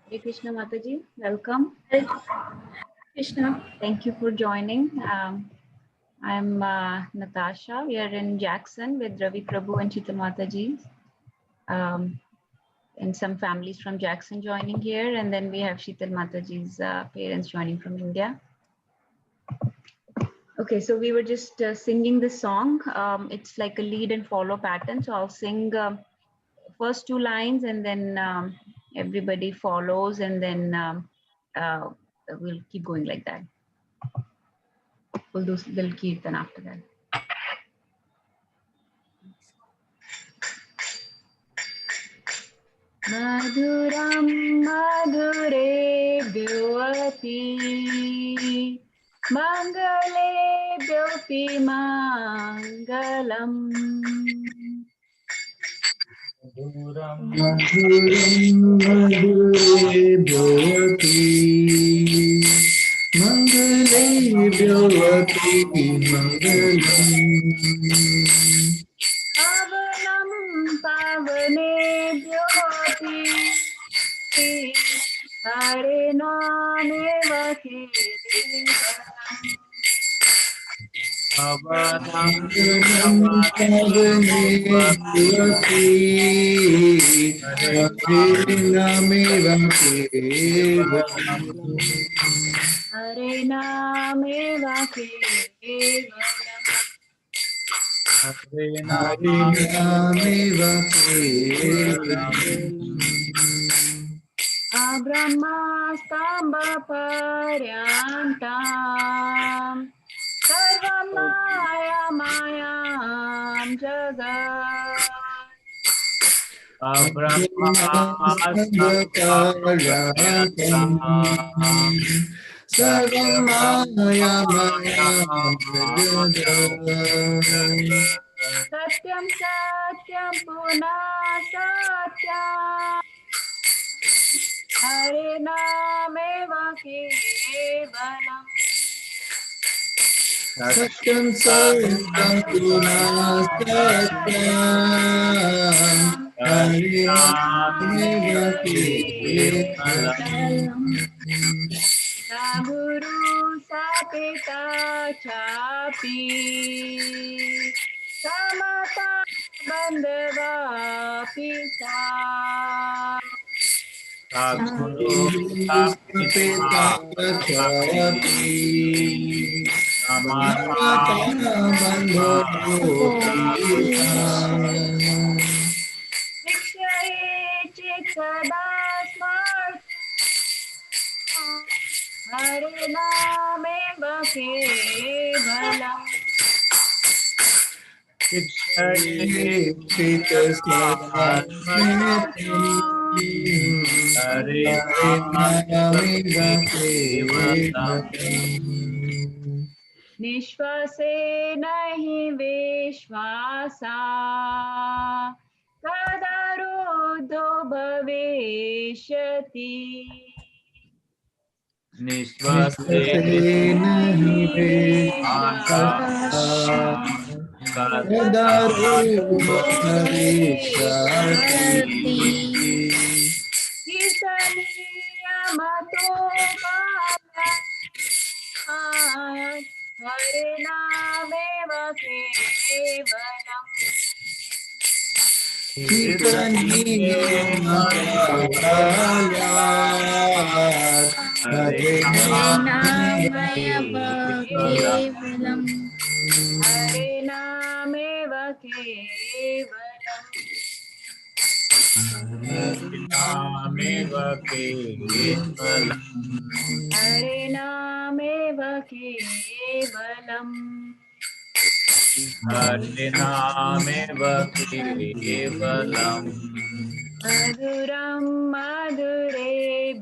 Hare Krishna Mataji, welcome. Hare Krishna. Thank you for joining. I'm Natasha. We are in Jackson with Ravi Prabhu and Chita Mataji. Um, and some families from Jackson joining here. And then we have Sheetal Mataji's parents joining from India. Okay, so we were just singing the song. It's like a lead and follow pattern. So I'll sing first two lines and then everybody follows and then uh, we'll keep going like that. We'll do little kirtan after that. Madhuram madhurebhyopi mangalebhyopi mangalam. Madhuram madhure bhavati mangale bhavati mangalam Pavanam pavanebhyopi Hare nameva kevalam. Avadam pavane bhavati Hare name vakevalam Hare nameva kevalam. Hare name vakevalam Abrahmastamba paryantam Sarvamaya mayam jagat. Abrahmasambhakarantam Sarvamaya maya jagat Satyam satyam punah satyam Hare nameva kevalam. Satyam satyam punasatyam Harinameva kevalam Sa guru sa pita chapi Samata bandhava pisa. Sadguru sapita chapi Namata bandho pita Nikshaye chittadasmart Hare nameva kevalam. Shikshaye Hare Nameva Kevalam निश्वासे नहि विश्वासा कदारुद्धो भविष्यति Nishvase नहि nahi विश्वासा vishvasa Kadaru कदारुद्धो bhavishati भविष्यति कीर्तनीयमतो कायात् हरे नामेव केवलम् Kirtaniye makalayat Hare Namaya Kevalam Kevalam. हरे नामेव केवलम् Nameva Kevalam हरे नामेव केवलम् Hare Nameva Kevalam मधुरं मधुरेभ्योऽपि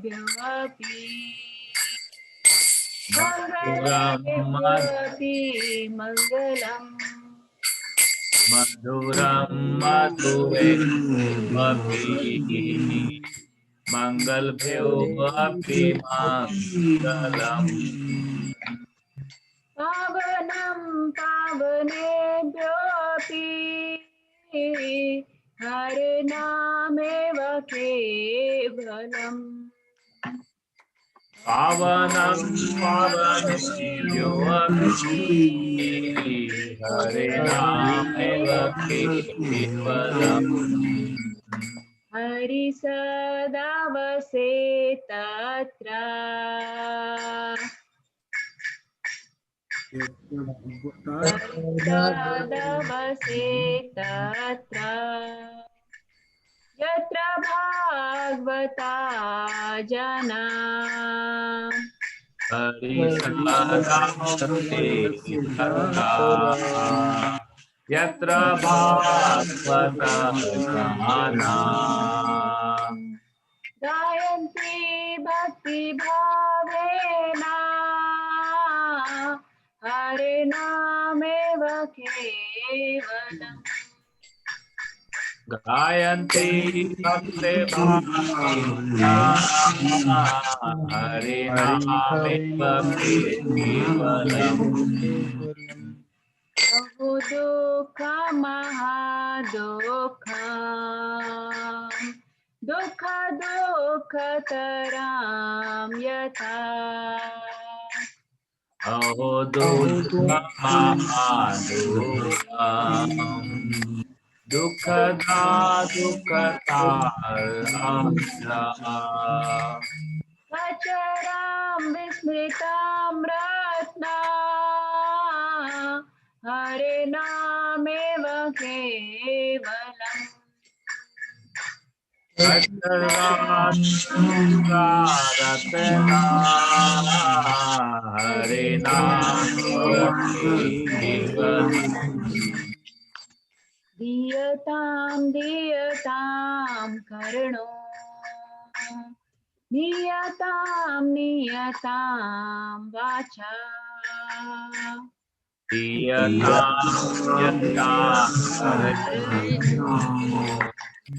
Madhuram मङ्गलेभ्योऽपि मङ्गलम् Madhuram Madhure Vapi Mangal Bhyo Vapi Mangalam पावनं पावनेभ्योऽपि हरे नामेव केवलम् Pavanam Pavanesyo Api Hare Nameva Kevalam Hari sadavase tatra Hari sadavase tatra Yatra bhagavata jana Hari Sadavate Tatra Yatra Bhagavata Jana Gayanti bhakti bhavena Hare nameva kevalam Gayanti Bhakti Bhavena Hari Nameva Kevalam Aho dukha mahadukha Dukha dukha taram yatha Aho Dukha Mahadukam Dukkada Dukkataraya Sacharam vismritam ratna Hare nameva kevalam Ratna Hare Nameva Kevalam Diyatam diyatam karno Niyatam niyatam vacha Diyatam Yatam Kareno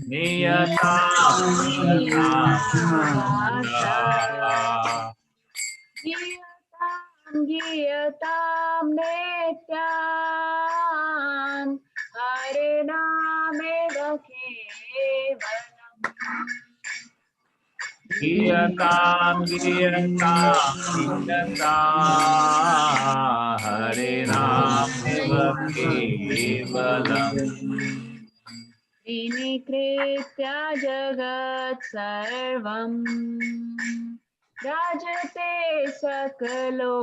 Niyatam Yatam Vasa Vacha Giyatam giyatam netyam Hare nameva kevalam Giyatam Giyatam Giyatam Hare Nameva Kevalam Vinikritya jagat sarvam Rajate sakalo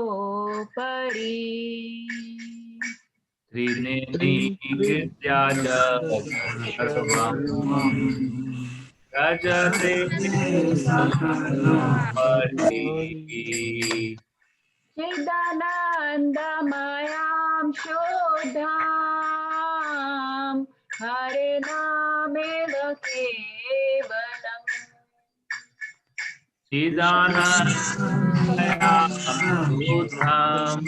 pari Trineni Kritya Jagat Sarvam Rajate Sakapari Chidanandamayam shodham Hare nameva kevalam Chidanandayam Sudham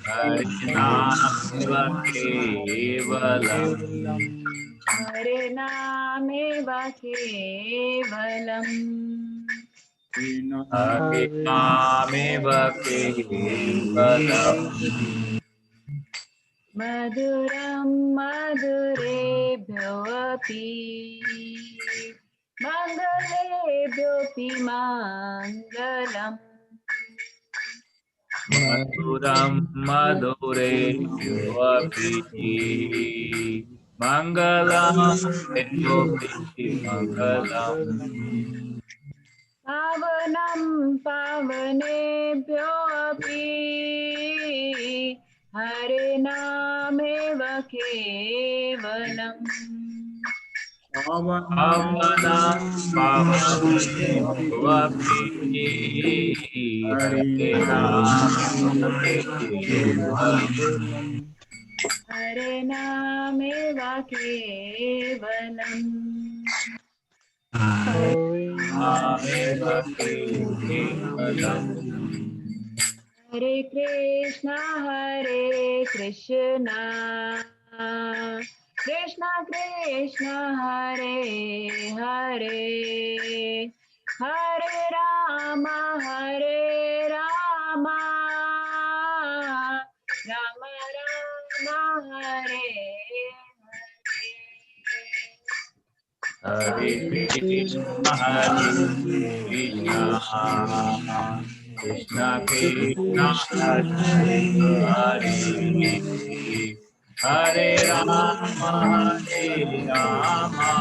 Harinameva Kevalam Hare nameva kevalam Harinameva Kevalam Maduram madurebhyo api Mangalebhyo pi mangalam Maduram Madure Yoapi Mangalam Yopi Mangalam Pavanam pavanebhyo api Hare nameva kevalam Pavana Pavane Yoapi Harinameva Kevalam Hare nameva kevalam Harinameva Kevalam Hare Krishna Krishna Krishna Hare Hare Hare Rama Rama Rama Hare Hare Hare Krishna, Hare Krishna, Krishna Krishna, Hare Hare, Hare Rama, Hare Rama,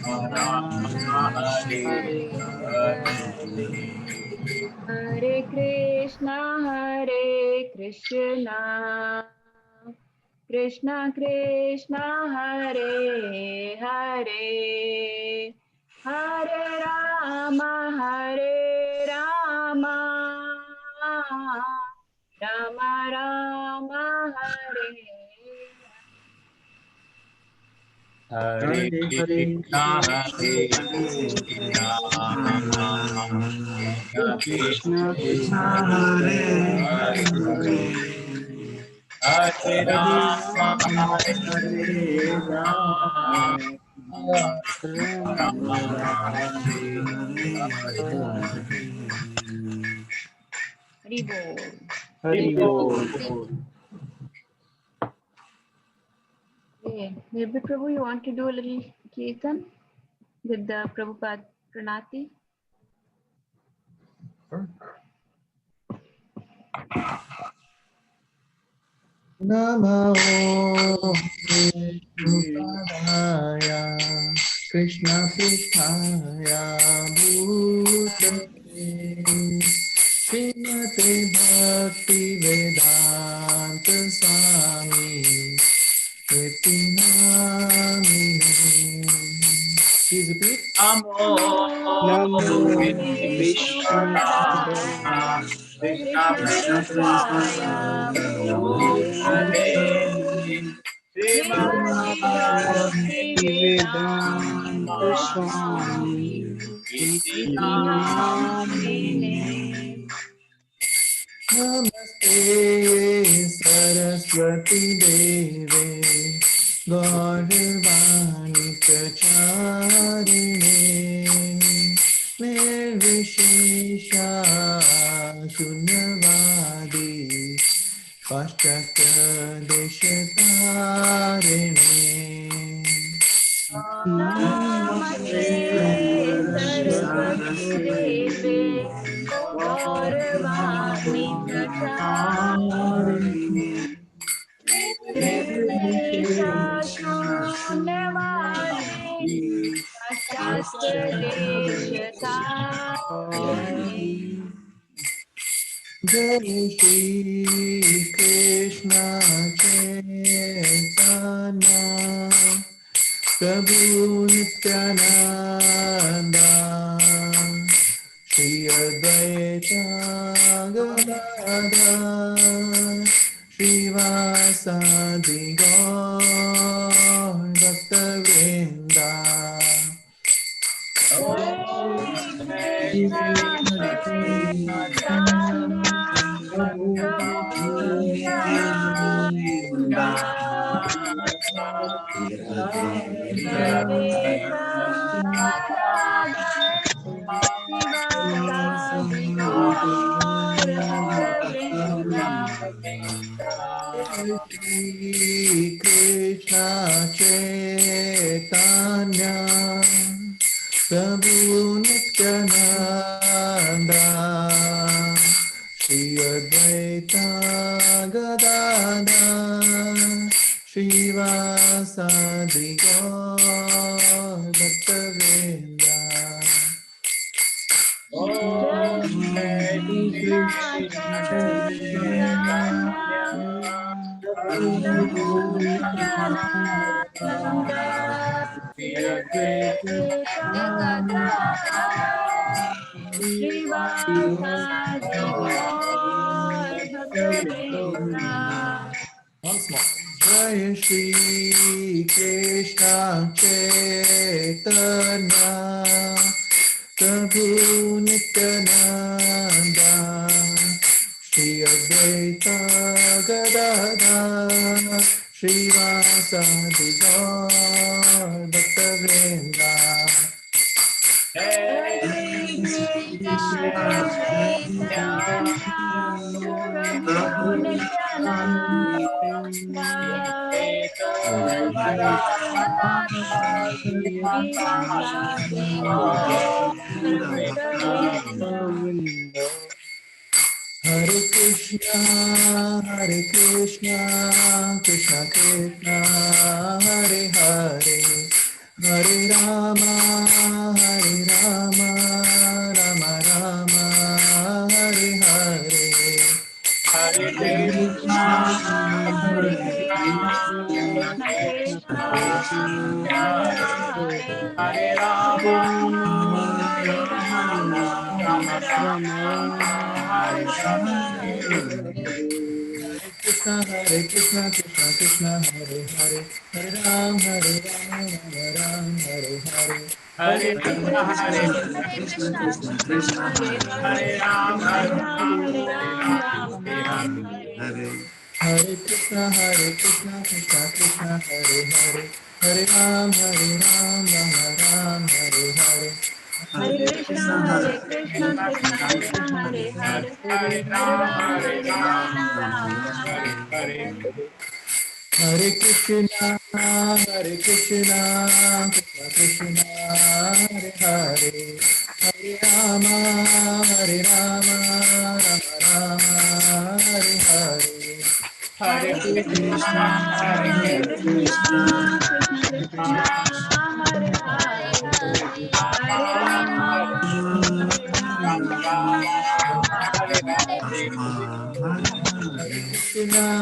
Rama Rama, Hare Hare. Hare Krishna, Hare Krishna, Krishna Krishna, Hare Hare, Hare Rama, Hare Rama, Rama Rama, Hare Hare Krishna, Hare Krishna, Krishna Krishna Krishna, Krishna Hare Hare Hare, Hare Hare Hare Rama, Rama Hare Hare Rama, Rama Rama Rama Rama, Rama Hare Hare Hare. Hari Bol. Hari Bol. Okay, maybe Prabhu, you want to do a little kirtan with the Prabhupada Pranati? Namo Vishnupadaya Krishna Prishthaya Bhutale Srimate Bhakti Vedanta Swami Iti Namine. Please repeat. Namo Namo Vishnupadaya Vishnupadaya Krishna Krishna Prasthaya Prasthaya Bhutale Bhutale Srimati Srimati Bhakti Vedanta Swami Iti Iti Namine. Namine. Namaste Saraswati Deve Gaurvani Pracharine Nirvishesha Shunyavadi Paschatya Deshatarine. Namaste Saraswati Deve Gauravani Pracharine Nirvisheshaşunyavadi Paşchatte Deshatarine. Jai Shri Krishna Chaitanya Prabhu Nityananda Shri Advaita Gadadhar Srivasadi Gaur Bhaktavrinda. Jai Jai Krishna Chaitanya Prabhu Nityananda Shri Advaita Gadadhar Srivasadi Gaur Bhaktavrinda. Shri Krishna Chaitanya Prabhu Nityananda Shri Advaita Gadadhar Srivasadi Gaur Bhaktavrinda. Om Jai Jai Krishna Chaitanya Prabhu Nityananda Advaita Gadadhar Srivasadi Gaur Bhaktavrinda. Once more. Jai Shri Krishna Chaitanya Prabhu Nityananda Shri Advaita Gadadhar Srivasadi Gaur Bhaktavrinda. Jai Jai Krishna Chaitanya Chaitanya Prabhu Nityananda Advaita Srivasadev Gaur Bhaktavinda. Hare Krishna, Krishna Krishna, Hare Hare, Hare Rama, Rama Rama, Hare Hare. Hare Hare Krishna, Hare Krishna Krishna, Krishna Krishna, Hare Hare, Hare Hare Rama, Rama, Hare Rama, Rama Rama Rama, Rama, Hare Hare Hare. Hare. Hare Krishna, Krishna Krishna, Hare Hare, Hare Ram, Ram Ram, Hare Hare. Hare Hare Krishna, Krishna, Krishna, Hare Krishna, Krishna Hare Hare, Hare Ram, Hare Hare Ram, Ram, Ram Hare Ram, Hare. Hare Hare. Hare Krishna, Krishna Krishna, Hare Hare, Hare Ram, Ram Ram, Hare Hare. Hare Hare Krishna, Krishna, Hare Hare Krishna, Krishna Krishna, Krishna, Krishna Hare Krishna, Hare, Hare Hare Ram, Ram, Hare Hare Ram, Ram, Ram Ram, Hare Hare Hare. Hare. Hare Krishna, Krishna Krishna, Hare Hare, Hare Rama, Rama Hare Hare. Hare Hare Krishna, Krishna, Hare Hare Krishna, Krishna,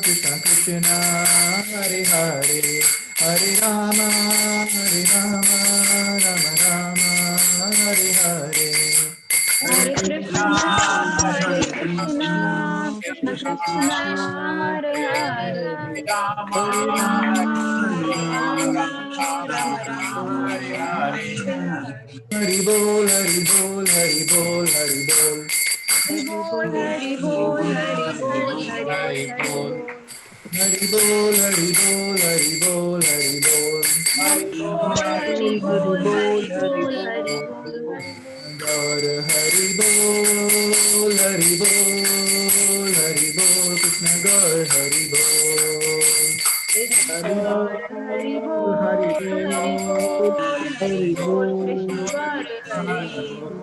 Krishna Krishna, Hare Hare, Hare Rama, Hare Rama, Rama Hare Rama, Hare. Hare Hare Hare. Krishna, Krishna Krishna, Hare Hare, Hare Rama, Rama Hare Hare. Hare Krishna, Hare Krishna, Krishna Krishna, Hare Hare, Hare Rama, Hare Rama, Rama Rama, Hare Hare. Hari Bol, Hari Bol, Hari Bol, Hari Bol. Hari Bol, Hari Bol, Hari Bol, Hari Hare Bol, Hari Bol. Bol. Hari Bol, Hari Bol, Hari Bol, Hari Bol. Hari Hare Bol, Bol, Hare Hari Bol, Bol, Hare Hari Bol, Hari Bol, Hari Bol. Gaur Hari Bol, Hari Bol, Hari Bol, Krishna Gaur Hari Bol. Krishna Hari Gaur, Hari Bol, Hari Bol, Hari Bol, Krishna Gaur, Hari Bol.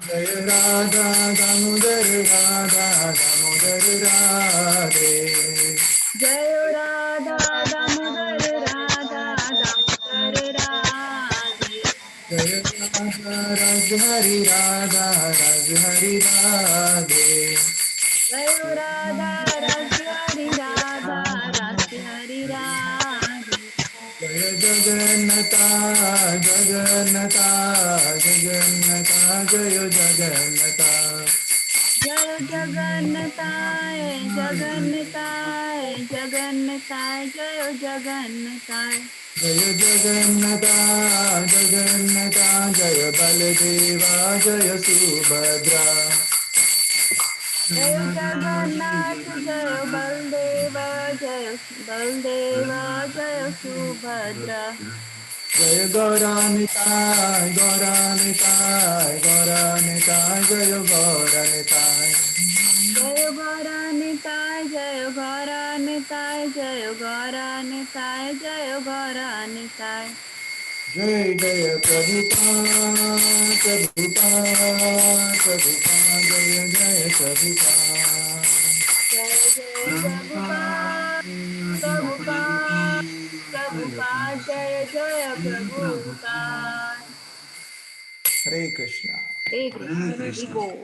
Jai Radha Damodar Radha Damodar Radhe. Jai Radha Damodar Radha Damodar Radhe. Jai Radha Rajhari Radha Rajhari Radhe. Jai Radha Rasi Radha Rasi Radhe. Jaya Jagannata, Jagannata, Jagannata, Jaya Jagannata. Jai Jagannataya, Jagannataya, Jagannataya, Jai Jagannataya. Jaya Jagannata, Jagannata, Jaya Baladeva, Jaya Subhadra. Jai Jagannath, Jai Baldeva, Jai Baldeva, Jai Subhadra. Jaya Gauranitai, Gauranitai, Gauranitai, Jaya Gauranitai. Jai Gauranitai, Jai Gauranitai, Jai Gauranitai, Jai Gauranitai. Jai Jaya Prabhupada, Prabhupada, Prabhupada, Jaya Jaya Prabhupada. Jai Jai Prabhupada, Prabhupada, Prabhupada, Jai Jai Prabhupada. Hare Krishna. Hare Krishna, Hare Bol.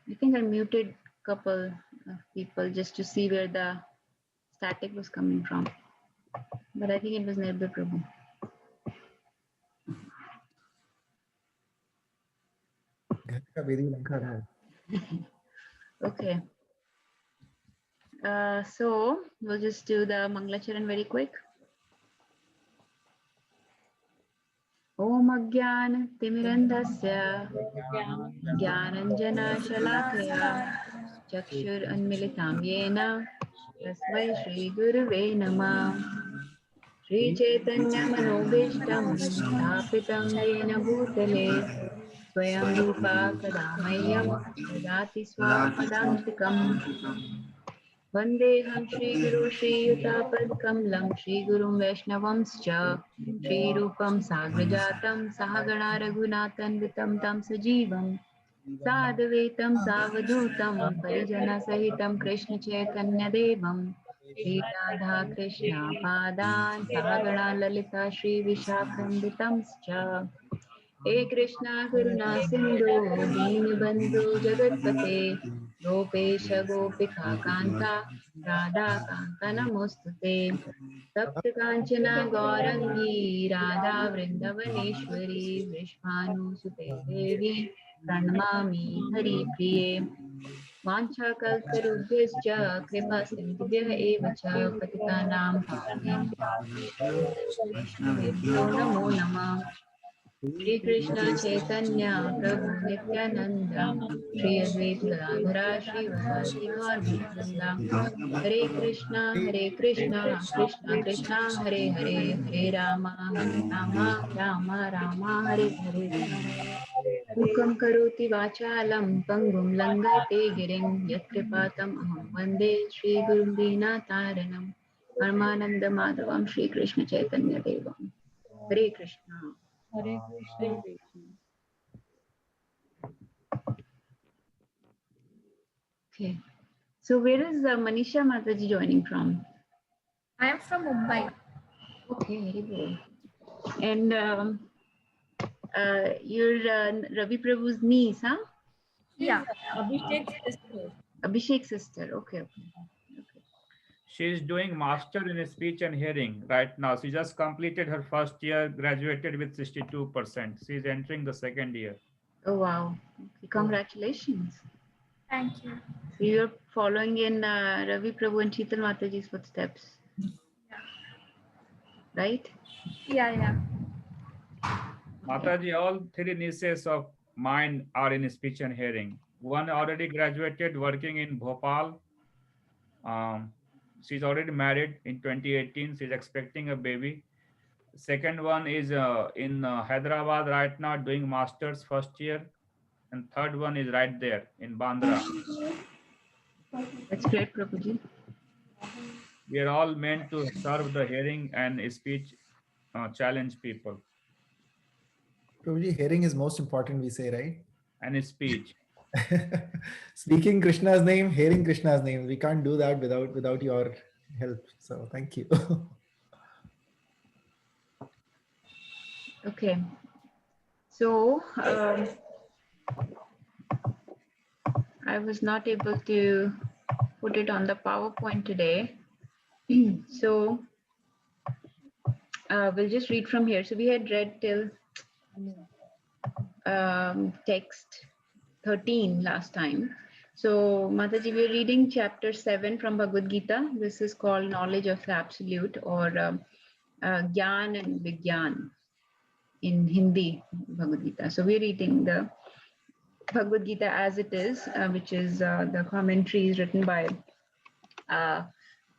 I think I muted couple of people just to see where the static was coming from. But I think it was Nirbhay Prabhu. घर का विधि लंका है. Okay. So we'll just do the Mangalacharan very quick. Om Agyan Timirandasya Gyananjana Shalakaya Chakshur Anmilitam Yena Tasmai Shri Guruve Namah Shri Chaitanya Manobishtam Sthapitam Yena Bhutale Swayam Rupa Kadamayyam Dadati Swapadantikam Vandeham Shri Guru Shri Yutapadkamlam Shri Gurum Vaishnavamscha Shri Rupam Sagrajatam Sahagana Raghunathan Vitam Tam Sajivam Sadhvetam Savadutam Parijana Sahitam Krishna Chaitanya Devam Shri Radha Krishna Padan Sahagana Lalita Shri Vishakhambitamscha He Krishna Karuna Sindhu Deenabandhu Jagatpate Gopesha Gopika Kanta Radha Kanta Namostute Tapta Kanchana Gaurangi Radha Vrindavaneshwari Vishvanu Sute Devi Pranamami Hari Priye Vanchakaltarubhyascha Kripa Sindhubhyah Eva Cha Patitanam Pavanebhyo Vaishnavebhyo Namo Namah Shri Krishna Chaitanya Prabhu Nityananda Shri Advaita Gadadhara Shri Vasadi Gaur Bhaktavrinda Hare Krishna Krishna Krishna Hare Hare Hare Rama Rama Rama Hare Hare Mukam karoti vachalam pangum langate giring yatkripatam aham vande Shri Gurum Deenataranam Paramananda Madhavam Shri Krishna Chaitanya Devam Hare Krishna. Hare Hare Krishna. Krishna. Okay. So where is Manisha Mataji joining from? I am from Mumbai. Okay, very good. And you're Ravi Prabhu's niece, huh? Yeah, Abhishek's sister. Abhishek's sister. Okay, okay. She is doing master in speech and hearing right now. She just completed her first year, graduated with 62%. She is entering the second year. Oh wow. Okay, congratulations. Thank you. So you're following in Ravi Prabhu and Sheetal Mataji's footsteps, Yeah, right? yeah. Mataji, all three nieces of mine are in speech and hearing. One already graduated working in Bhopal. Um, she's already married in 2018. She's expecting a baby. Second one is in Hyderabad right now doing masters first year. And third one is right there in Bandra. That's great, Prabhuji. We are all meant to serve the hearing and speech challenge people Prabhuji, hearing is most important, we say, right? and speech. Speaking Krishna's name, hearing Krishna's name. We can't do that without your help. So thank you. Okay. So I was not able to put it on the PowerPoint today. So we'll just read from here. So we had read till text 13 last time. So Mataji, we're reading chapter 7 from Bhagavad Gita. This is called Knowledge of the Absolute, or Gyan and Vigyan in Hindi Bhagavad Gita. So we're reading the Bhagavad Gita as it is, which is the commentaries written by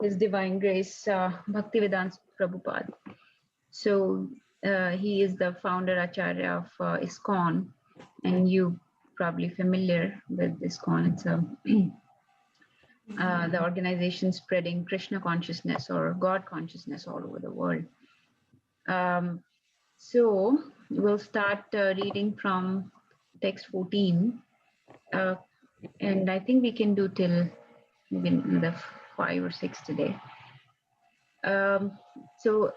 His Divine Grace Bhaktivedanta Prabhupada. So he is the founder Acharya of ISKCON, and you probably familiar with ISKCON. It's the organization spreading Krishna consciousness or God consciousness all over the world. So we'll start reading from text 14, and I think we can do till maybe the 5 or 6 today. So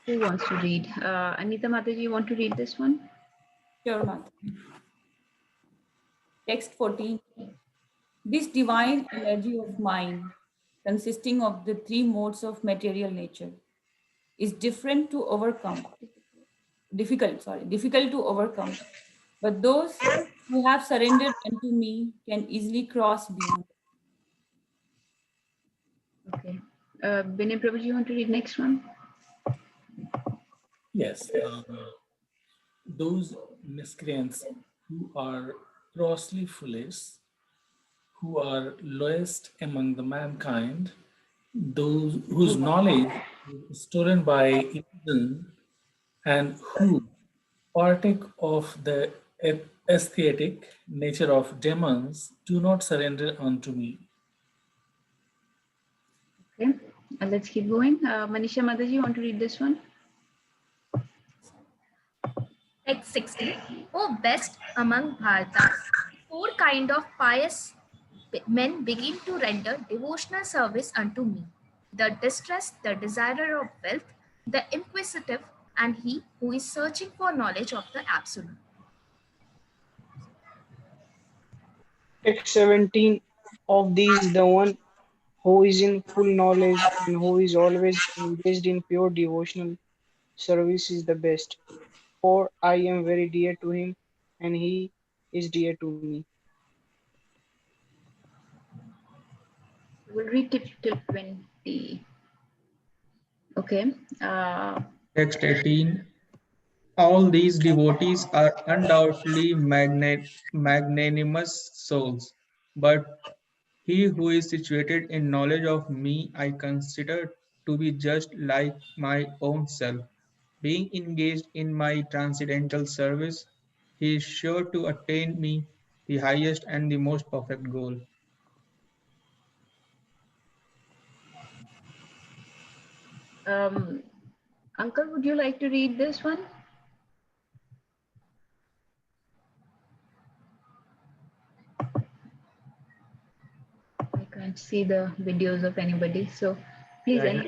who wants to read? Anita Mataji, you want to read this one? Sure, Mata. Text 14. This divine energy of mind, consisting of the three modes of material nature, is difficult to overcome, but those who have surrendered unto me can easily cross beyond. Okay. Binay Prabhuji, you want to read next one? Yes, those miscreants who are grossly foolish, who are lowest among the mankind, those whose knowledge is stolen by illusion and who partake of the aesthetic nature of demons do not surrender unto me. Okay, let's keep going. Manisha Mataji, you want to read this one? Text 16. O best among Bharatas, four kind of pious men begin to render devotional service unto me: the distressed, the desirer of wealth, the inquisitive, and he who is searching for knowledge of the absolute. Text 17. Of these, the one who is in full knowledge and who is always engaged in pure devotional service is the best. For I am very dear to him, and he is dear to me. We'll read till 20. Okay. Text 18. All these devotees are undoubtedly magnanimous souls, but he who is situated in knowledge of me I consider to be just like my own self. Being engaged in my transcendental service, he is sure to attain me, the highest and the most perfect goal. Uncle, would you like to read this one? I can't see the videos of anybody, so please. Yeah,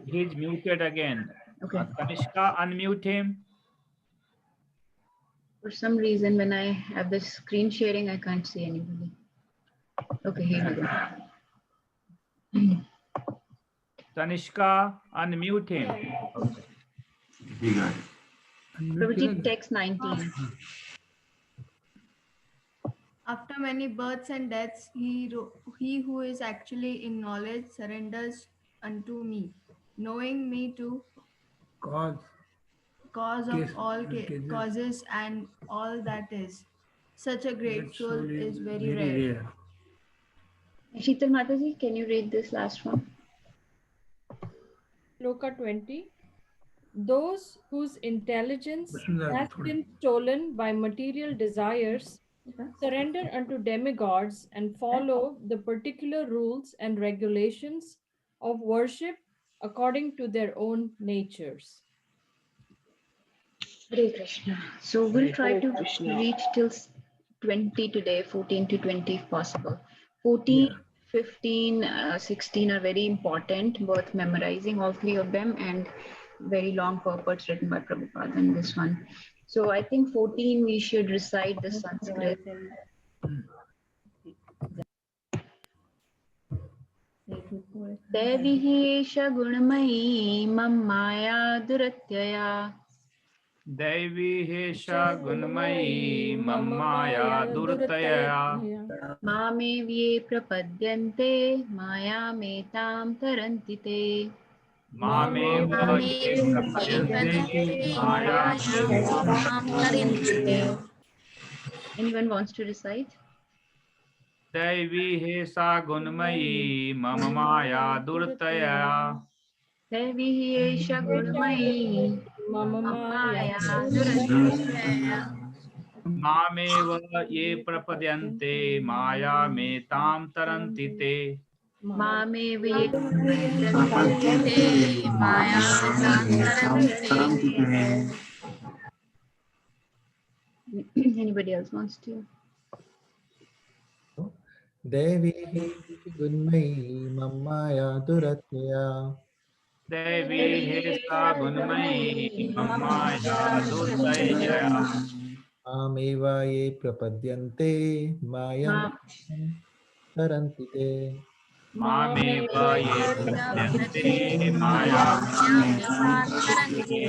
he's muted again. Okay. Kanishka, unmute him. For some reason, when I have the screen sharing, I can't see anybody. Okay, here we go. Tanishka, unmute him. Okay. Prabhuji, text 19. After many births and deaths, he who is actually in knowledge surrenders unto me, knowing me to cause of all causes and all that is. Such a great soul is very rare. Sheetal Mataji, can you read this last one? Shloka 20. Those whose intelligence has been stolen by material desires surrender unto demigods and follow the particular rules and regulations of worship according to their own natures. Hare Krishna. So we'll try Hare to Krishna. reach till 20 today, 14 to 20 if possible. 14, 15, 16 are very important, worth memorizing, all three of them, and very long purports written by Prabhupada in this one. So I think 14 we should recite the Sanskrit. दैविहेश गुणमयी मम माया दुरत्यया दैवी हेषा गुणमयी मम माया दुर्तया मामेव्ये प्रपद्यन्ते मायामेतां तरन्ति ते मामेव ये प्रपद्यन्ते मायामेव Anyone wants to recite? दैवी हेषा गुणमयी मम माया दुर्तया दैविहेश गुणमयी मम माया दुरत्यया मामेव ये प्रपद्यन्ते मायामेतां तरन्ति ते मामेव्ये Anybody else wants to? Devi Gunmai Mamaya Duratya दैवी हेषा गुणमयी मम माया दुर्तया Ameva ye prapadyante mayam tarantite. मामेव ये प्रपद्यन्ते मायामेतां तरन्ति ते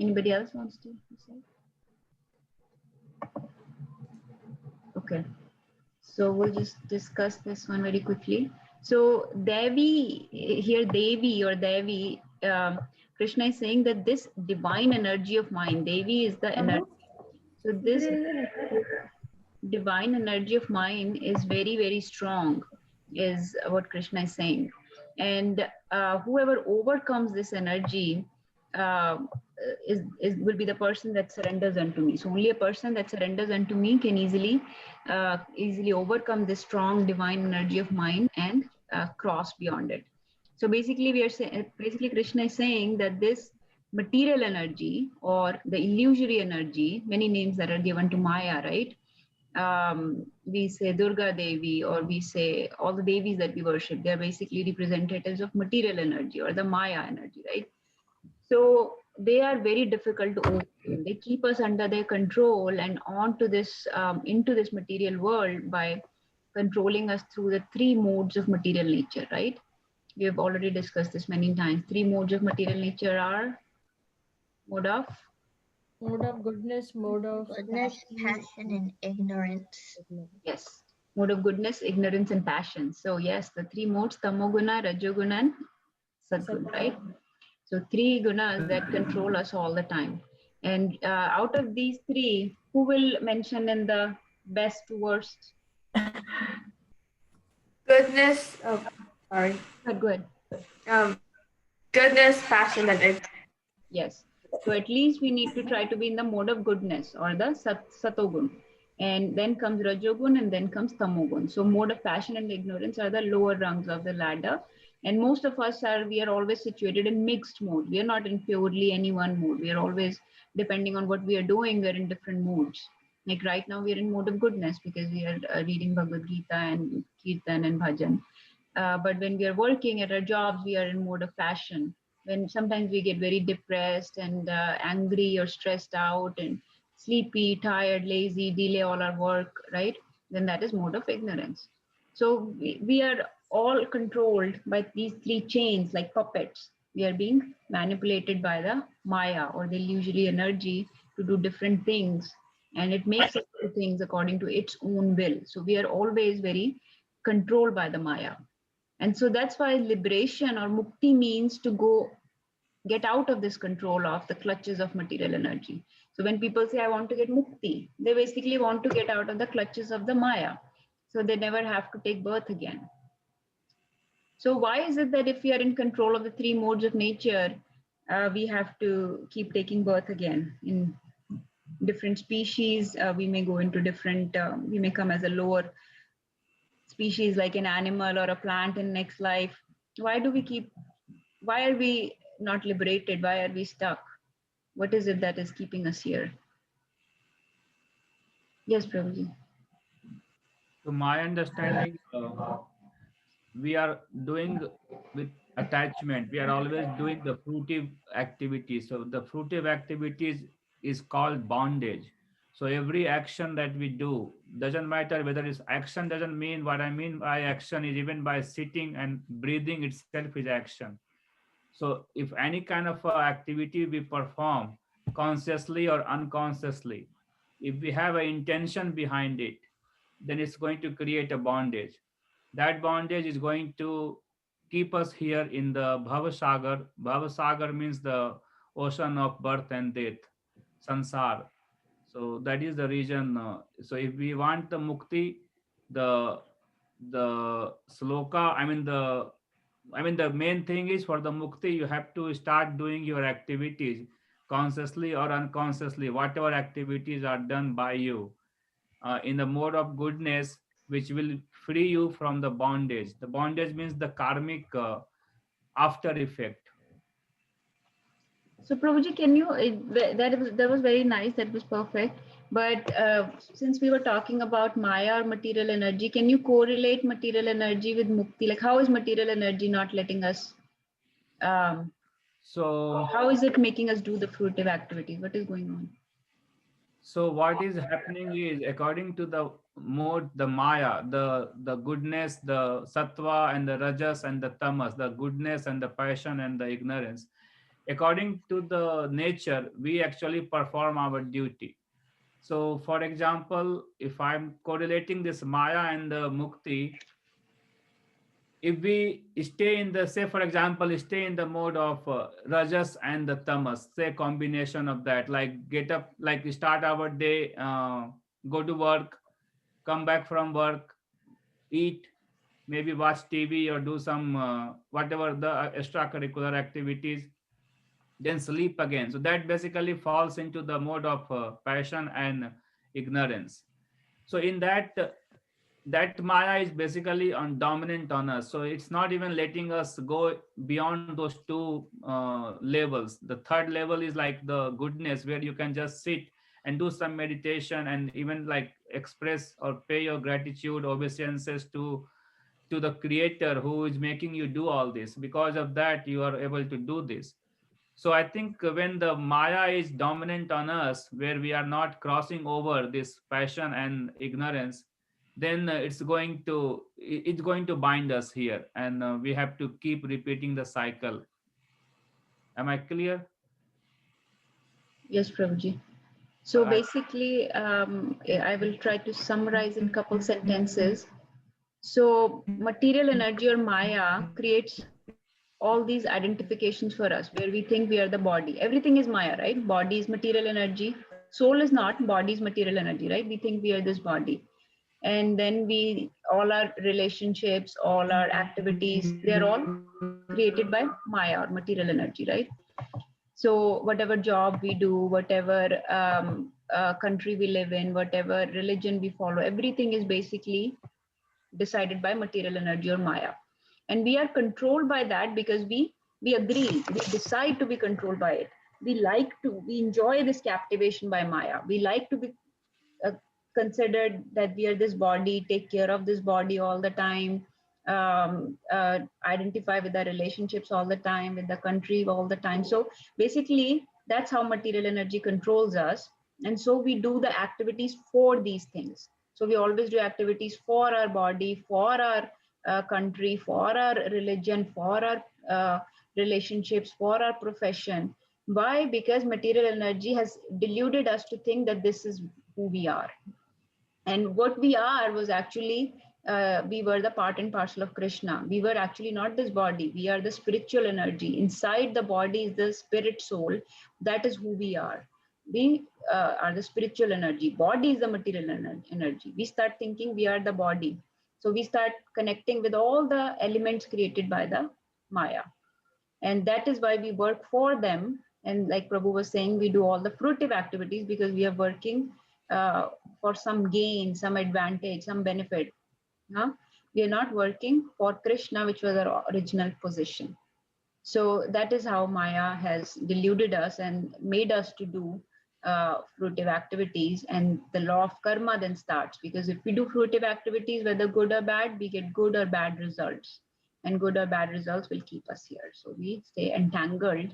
Anybody else wants to recite? Okay, so we'll just discuss this one very quickly. So Devi, here Devi or Devi, Krishna is saying that this divine energy of mine, Devi is the energy. So this divine energy of mine is very, very strong. is what Krishna is saying. And whoever overcomes this energy uh, is will be the person that surrenders unto me. So only a person that surrenders unto me can easily overcome this strong divine energy of mine and cross beyond it. So basically, basically Krishna is saying that this material energy or the illusory energy, many names that are given to Maya, right? We say Durga Devi, or we say all the devis that we worship, they're basically representatives of material energy or the Maya energy, right? So they are very difficult to overcome. They keep us under their control and onto this into this material world by controlling us through the three modes of material nature, right? We have already discussed this many times. Three modes of material nature are mode of Mode of goodness, mode of Goodness, passion. passion, and ignorance. yes, mode of goodness, ignorance, and passion. So yes, the three modes: tamoguna, rajoguna, and sadguna, right? So three gunas that control us all the time. And out of these three, who will mention in the best worst? Goodness, oh, sorry. Go ahead. Goodness, passion, and ignorance. Yes. So at least we need to try to be in the mode of goodness or the satogun. And then comes rajogun and then comes tamogun. So mode of passion and ignorance are the lower rungs of the ladder. And most of us we are always situated in mixed mode. We are not in purely any one mode. We are always, depending on what we are doing, we're in different modes. Like right now we are in mode of goodness because we are reading Bhagavad Gita and Kirtan and Bhajan. But when we are working at our jobs, we are in mode of passion. When sometimes we get very depressed and angry or stressed out and sleepy, tired, lazy, delay all our work, right? Then that is mode of ignorance. So we are all controlled by these three chains like puppets. We are being manipulated by the Maya or the illusory energy to do different things. And it makes us do things according to its own will. So we are always very controlled by the Maya. And so that's why liberation or mukti means to go get out of this control of the clutches of material energy. So when people say, I want to get mukti, they basically want to get out of the clutches of the Maya. So they never have to take birth again. So why is it that if we are in control of the three modes of nature, we have to keep taking birth again in different species? We may go into different, we may come as a lower species like an animal or a plant in next life. Why are we not liberated? Why are we stuck? What is it that is keeping us here? Yes, Prabhuji. To my understanding, we are doing with attachment. We are always doing the fruitive activities. So the fruitive activities is called bondage. So every action that we do doesn't matter whether it's action. Doesn't mean what I mean by action is even by sitting and breathing itself is action. So if any kind of activity we perform consciously or unconsciously, if we have an intention behind it, then it's going to create a bondage. That bondage is going to keep us here in the Bhavasagar. Bhavasagar means the ocean of birth and death, sansar. So that is the reason. So if we want the mukti, the sloka, the main thing is for the mukti, you have to start doing your activities consciously or unconsciously, whatever activities are done by you in the mode of goodness, which will free you from the bondage. The bondage means the karmic after effect. So Prabhuji, can you, that was very nice. That was perfect. But since we were talking about Maya or material energy, can you correlate material energy with mukti? Like how is material energy not letting us, um, So how is it making us do the fruitive activities? What is going on? So what is happening is according to the mode, the Maya, the goodness, the sattva and the rajas and the tamas, the goodness and the passion and the ignorance. According to the nature, we actually perform our duty. So for example, if I'm correlating this Maya and the Mukti, if we stay in the, say for example, stay in the mode of rajas and the tamas, say combination of that, like get up, like start our day, go to work, come back from work, eat, maybe watch TV or do some whatever the extracurricular activities, then sleep again. So that basically falls into the mode of passion and ignorance. So in that that Maya is basically on dominant on us. So it's not even letting us go beyond those two levels. The third level is like the goodness, where you can just sit and do some meditation and even like express or pay your gratitude, obeisances to the creator who is making you do all this. Because of that you are able to do this. So I think when the Maya is dominant on us, where we are not crossing over this passion and ignorance, then it's going to bind us here, and we have to keep repeating the cycle. Am I clear? Yes, Prabhuji. So So basically, I will try to summarize in couple sentences. So material energy or Maya creates all these identifications for us, where we think we are the body. Everything is Maya, right? Body is material energy. Soul is not, body is material energy, right? We think we are this body. And then all our relationships, all our activities, they're all created by Maya or material energy, right? So whatever job we do, whatever country we live in, whatever religion we follow, everything is basically decided by material energy or Maya. And we are controlled by that because we agree, we decide to be controlled by it. We enjoy this captivation by Maya. We like to be uh, considered that we are this body, take care of this body all the time, identify with our relationships all the time, with the country all the time. So basically, that's how material energy controls us. And so we do the activities for these things. So we always do activities for our body, for our country, for our religion, for our relationships, for our profession. Why? Because material energy has deluded us to think that this is who we are. And what we are was actually, we were the part and parcel of Krishna. We were actually not this body. We are the spiritual energy. Inside the body is the spirit soul. That is who we are. We are the spiritual energy. Body is the material energy. We start thinking we are the body. So we start connecting with all the elements created by the Maya. And that is why we work for them. And like Prabhu was saying, we do all the fruitive activities because we are working for some gain, some advantage, some benefit. Huh? We are not working for Krishna, which was our original position. So that is how Maya has deluded us and made us to do fruitive activities. And the law of karma then starts, because if we do fruitive activities, whether good or bad, we get good or bad results. And good or bad results will keep us here. So we stay entangled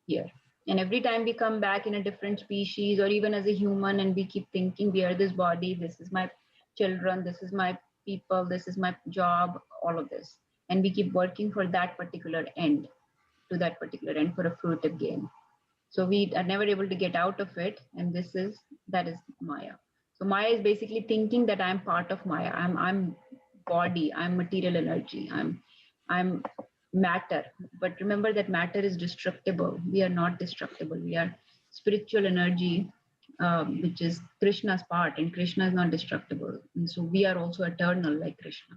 here. And every time we come back in a different species or even as a human, and we keep thinking we are this body, this is my children, this is my people, this is my job, all of this. And we keep working for that particular end, to that particular end for a fruitive gain. So we are never able to get out of it. And that is Maya. So Maya is basically thinking that I'm part of Maya. I'm body, I'm material energy, I'm matter. But remember that matter is destructible. We are not destructible. We are spiritual energy, which is Krishna's part, and Krishna is not destructible. And so we are also eternal like Krishna.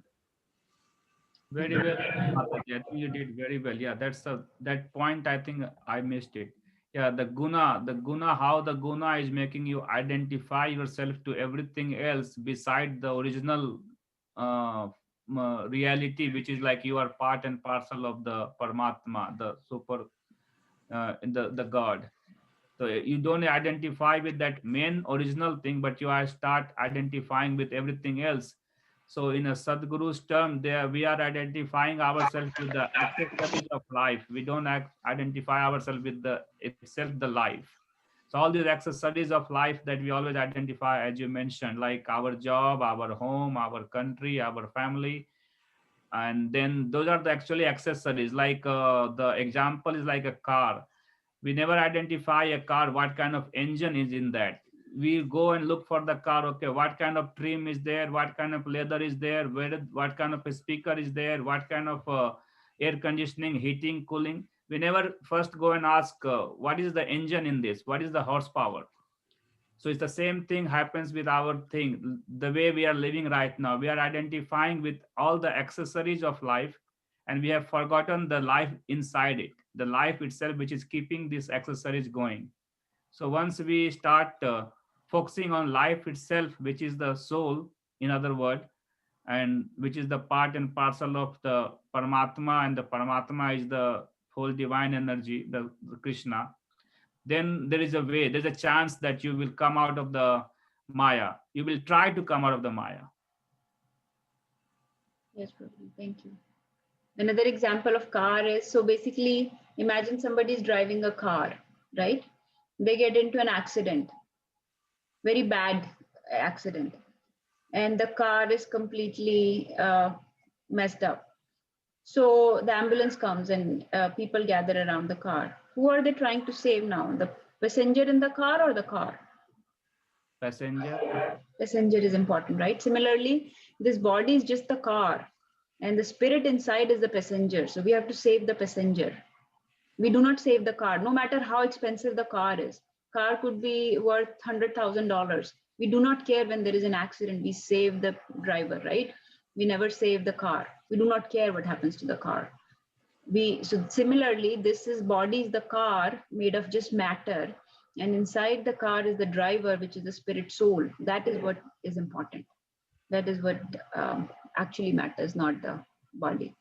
very well said, Mataji. I think you did very well. Yeah, that point. I think I missed it. Yeah, the guna, how the guna is making you identify yourself to everything else beside the original reality, which is like you are part and parcel of the Paramatma, the super, the God. So you don't identify with that main original thing, but you are start identifying with everything else. So in a Sadguru's term, there we are identifying ourselves with the accessories of life. We don't identify ourselves with the itself, the life. So all these accessories of life that we always identify, as you mentioned, like our job, our home, our country, our family, and then those are the actually accessories. Like the example is like a car. We never identify a car, what kind of engine is in that. We go and look for the car, okay, what kind of trim is there, what kind of leather is there, what kind of a speaker is there, what kind of air conditioning, heating, cooling. We never first go and ask what is the engine in this, what is the horsepower. So it's the same thing happens with our thing, the way we are living right now. We are identifying with all the accessories of life, and we have forgotten the life inside it, the life itself, which is keeping these accessories going. So once we start focusing on life itself, which is the soul, in other words, and which is the part and parcel of the Paramatma, and the Paramatma is the whole divine energy, the Krishna, then there is a way, there's a chance that you will come out of the Maya. You will try to come out of the Maya. Yes, Prabhu. Thank you. Another example of car is, so basically, imagine somebody is driving a car, right? They get into an accident, very bad accident, and the car is completely messed up. So the ambulance comes and people gather around the car. Who are they trying to save now? The passenger in the car or the car? Passenger. Passenger is important, right? Similarly, this body is just the car and the spirit inside is the passenger. So we have to save the passenger. We do not save the car, no matter how expensive the car is. Car could be worth $100,000. We do not care when there is an accident. We save the driver, right? We never save the car. We do not care what happens to the car. So similarly, this is body is the car made of just matter, and inside the car is the driver, which is the spirit soul. That is what is important. That is what actually matters, not the body.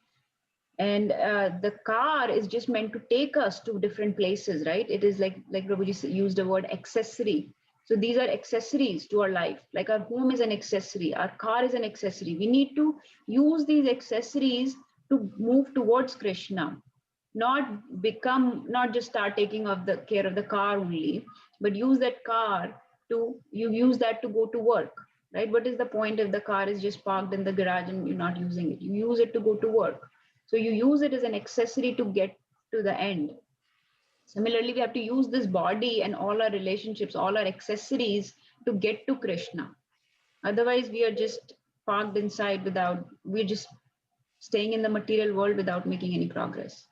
And the car is just meant to take us to different places, right? It is like Prabhuji used the word accessory. So these are accessories to our life. Like our home is an accessory, our car is an accessory. We need to use these accessories to move towards Krishna, not just start taking of the care of the car only, but use that car you use that to go to work, right? What is the point if the car is just parked in the garage and you're not using it? You use it to go to work. So you use it as an accessory to get to the end. Similarly, we have to use this body and all our relationships, all our accessories to get to Krishna. Otherwise, we are just parked inside we're just staying in the material world without making any progress.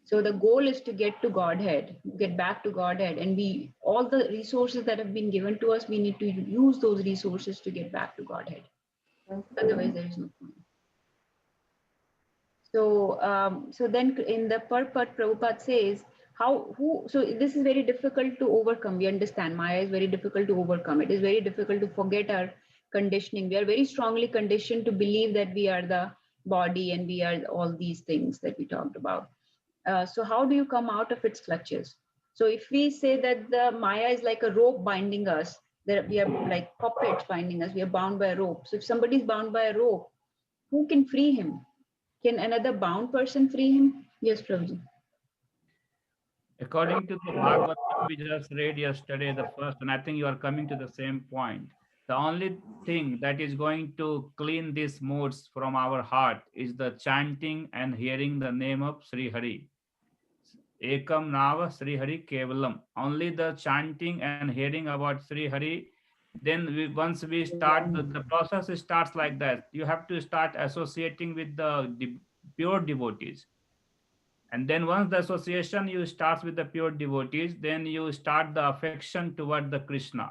So the goal is to get to Godhead, get back to Godhead, and all the resources that have been given to us, we need to use those resources to get back to Godhead. Otherwise, there is no point. So then in the purport, Prabhupada says, so this is very difficult to overcome. We understand Maya is very difficult to overcome. It is very difficult to forget our conditioning. We are very strongly conditioned to believe that we are the body and we are all these things that we talked about. So how do you come out of its clutches? So if we say that the Maya is like a rope binding us, that we are like puppets binding us, we are bound by a rope. So if somebody is bound by a rope, who can free him? Can another bound person free him? Yes, Prabhuji. According to the Bhagavatam we just read yesterday, the first, and I think you are coming to the same point. The only thing that is going to clean these modes from our heart is the chanting and hearing the name of Sri Hari. Ekam Nava Sri Hari Kevalam. Only the chanting and hearing about Sri Hari, then once we start, the process starts like that. You have to start associating with the pure devotees. And then once the association you starts with the pure devotees, then you start the affection toward the Krishna.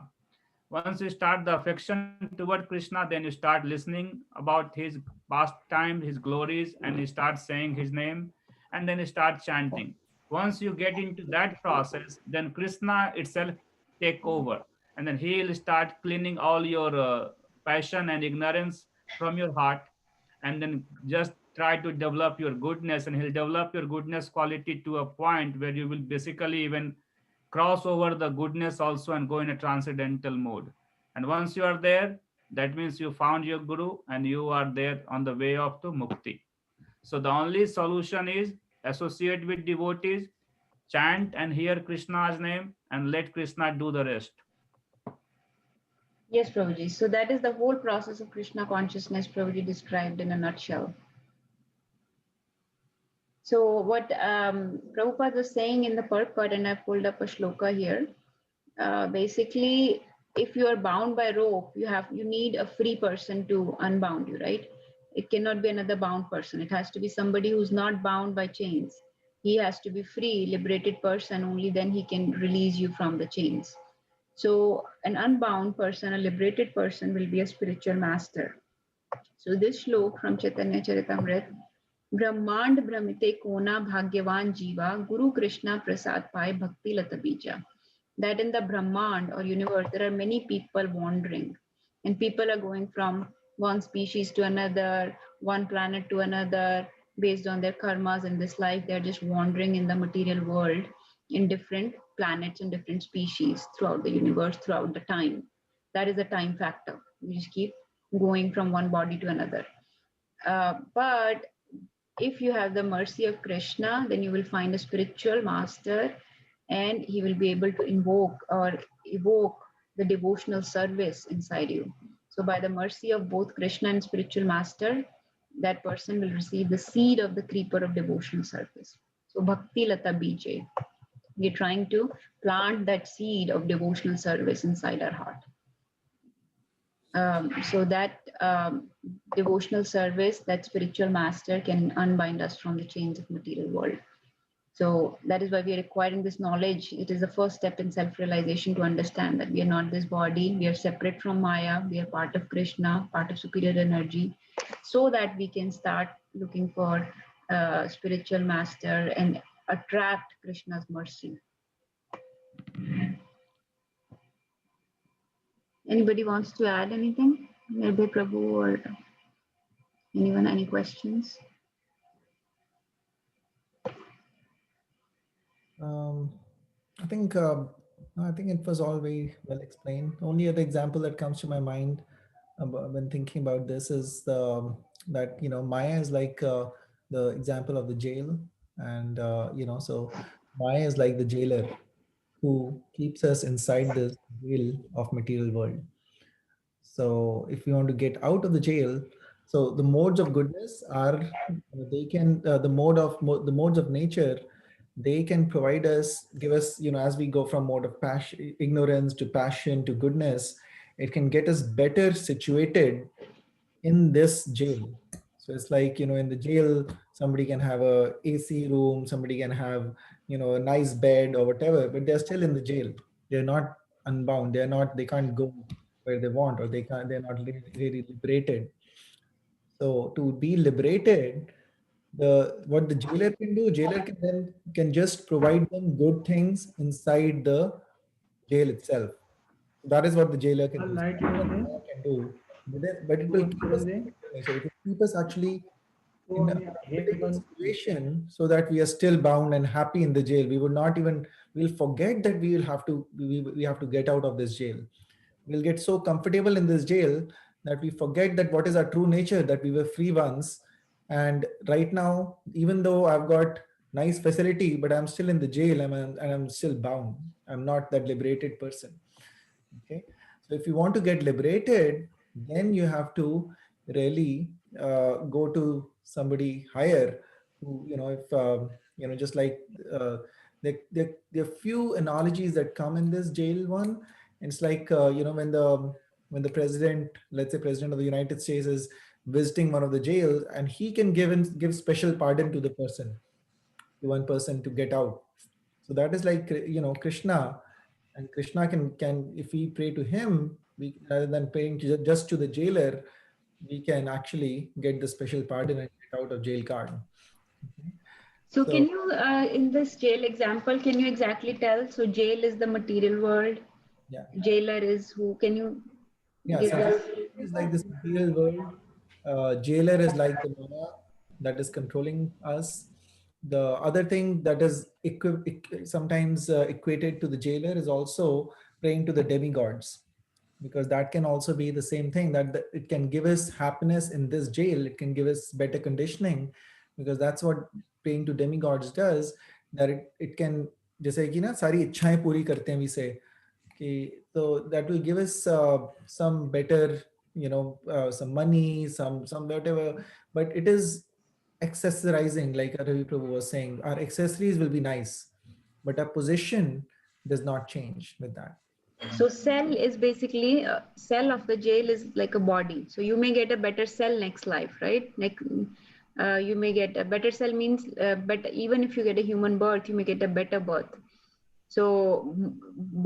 Once you start the affection toward Krishna, then you start listening about his pastime, his glories, and you start saying his name, and then you start chanting. Once you get into that process, then Krishna itself take over, and then he will start cleaning all your passion and ignorance from your heart, and then just try to develop your goodness, and he'll develop your goodness quality to a point where you will basically even cross over the goodness also and go in a transcendental mode. And once you are there, that means you found your guru and you are there on the way of to mukti. So the only solution is associate with devotees, chant and hear Krishna's name, and let Krishna do the rest. Yes, Prabhuji. So that is the whole process of Krishna consciousness Prabhuji described in a nutshell. So what Prabhupada was saying in the purport, and I've pulled up a shloka here. Basically, if you are bound by rope, you need a free person to unbound you, right? It cannot be another bound person. It has to be somebody who's not bound by chains. He has to be free, liberated person. Only then he can release you from the chains. So an unbound person, a liberated person will be a spiritual master. So this shlok from Chaitanya Charitamrita, Brahmand Brahmite Kona Bhagyavan Jiva, Guru Krishna Prasad Pai Bhakti Lata Bija. That in the Brahmand or universe, there are many people wandering, and people are going from one species to another, one planet to another, based on their karmas in this life. They're just wandering in the material world in different planets and different species throughout the universe, throughout the time. That is the time factor. We just keep going from one body to another. But if you have the mercy of Krishna, then you will find a spiritual master and he will be able to invoke or evoke the devotional service inside you. So, by the mercy of both Krishna and spiritual master, that person will receive the seed of the creeper of devotional service. So, Bhakti Lata Bijay. We're trying to plant that seed of devotional service inside our heart. So that devotional service, that spiritual master can unbind us from the chains of material world. So that is why we are acquiring this knowledge. It is the first step in self-realization to understand that we are not this body, we are separate from Maya, we are part of Krishna, part of superior energy, so that we can start looking for spiritual master and attract Krishna's mercy. Anybody wants to add anything? Maybe Prabhu or anyone, any questions? I think I think it was all very well explained. Only other example that comes to my mind when thinking about this is that Maya is like the example of the jail, and so Maya is like the jailer who keeps us inside this jail of material world. So if we want to get out of the jail, so the modes of goodness are they can the modes of nature, they can provide us, give us, as we go from mode of passion, ignorance to passion to goodness, it can get us better situated in this jail. So it's like, in the jail, somebody can have a AC room, somebody can have, a nice bed or whatever, but they're still in the jail. They're not unbound. They can't go where they want, or they're not really liberated. So to be liberated, what the jailer can do, jailer can just provide them good things inside the jail itself. That is what the jailer can do. So that's what Maya can do, but it will keep us in a better nature. It will keep us actually in a comfortable situation, so that we are still bound and happy in the jail. We would not even, we'll forget that we have to get out of this jail. We'll get so comfortable in this jail that we forget that what is our true nature, that we were free once. And right now, even though I've got nice facility, but I'm still in the jail, and I'm still bound. I'm not that liberated person. Okay, so if you want to get liberated, then you have to really go to somebody higher, who, if just like there are few analogies that come in this jail one. It's like when the president, let's say president of the United States, is visiting one of the jails, and he can give special pardon to the person, to one person, to get out. So that is like Krishna. And Krishna can if we pray to him, we, rather than praying just to the jailer, we can actually get the special pardon and get out of jail card. Okay. So can you, in this jail example, can you exactly tell? So jail is the material world. Yeah. Jailer is who? Can you? Yeah. So jail is like this material world. Jailer is like the Maya that is controlling us. The other thing that is sometimes equated to the jailer is also praying to the demigods, because that can also be the same thing, that it can give us happiness in this jail. It can give us better conditioning, because that's what praying to demigods does, that it can, जैसे कि ना सारी इच्छाएं पूरी करते हैं, we say, so that will give us some better, some money, some whatever, but it is accessorizing, like Ravi Prabhu was saying. Our accessories will be nice, but our position does not change with that. So cell is basically cell of the jail is like a body. So you may get a better cell next life, right? Like you may get a better cell means, but even if you get a human birth, you may get a better birth. So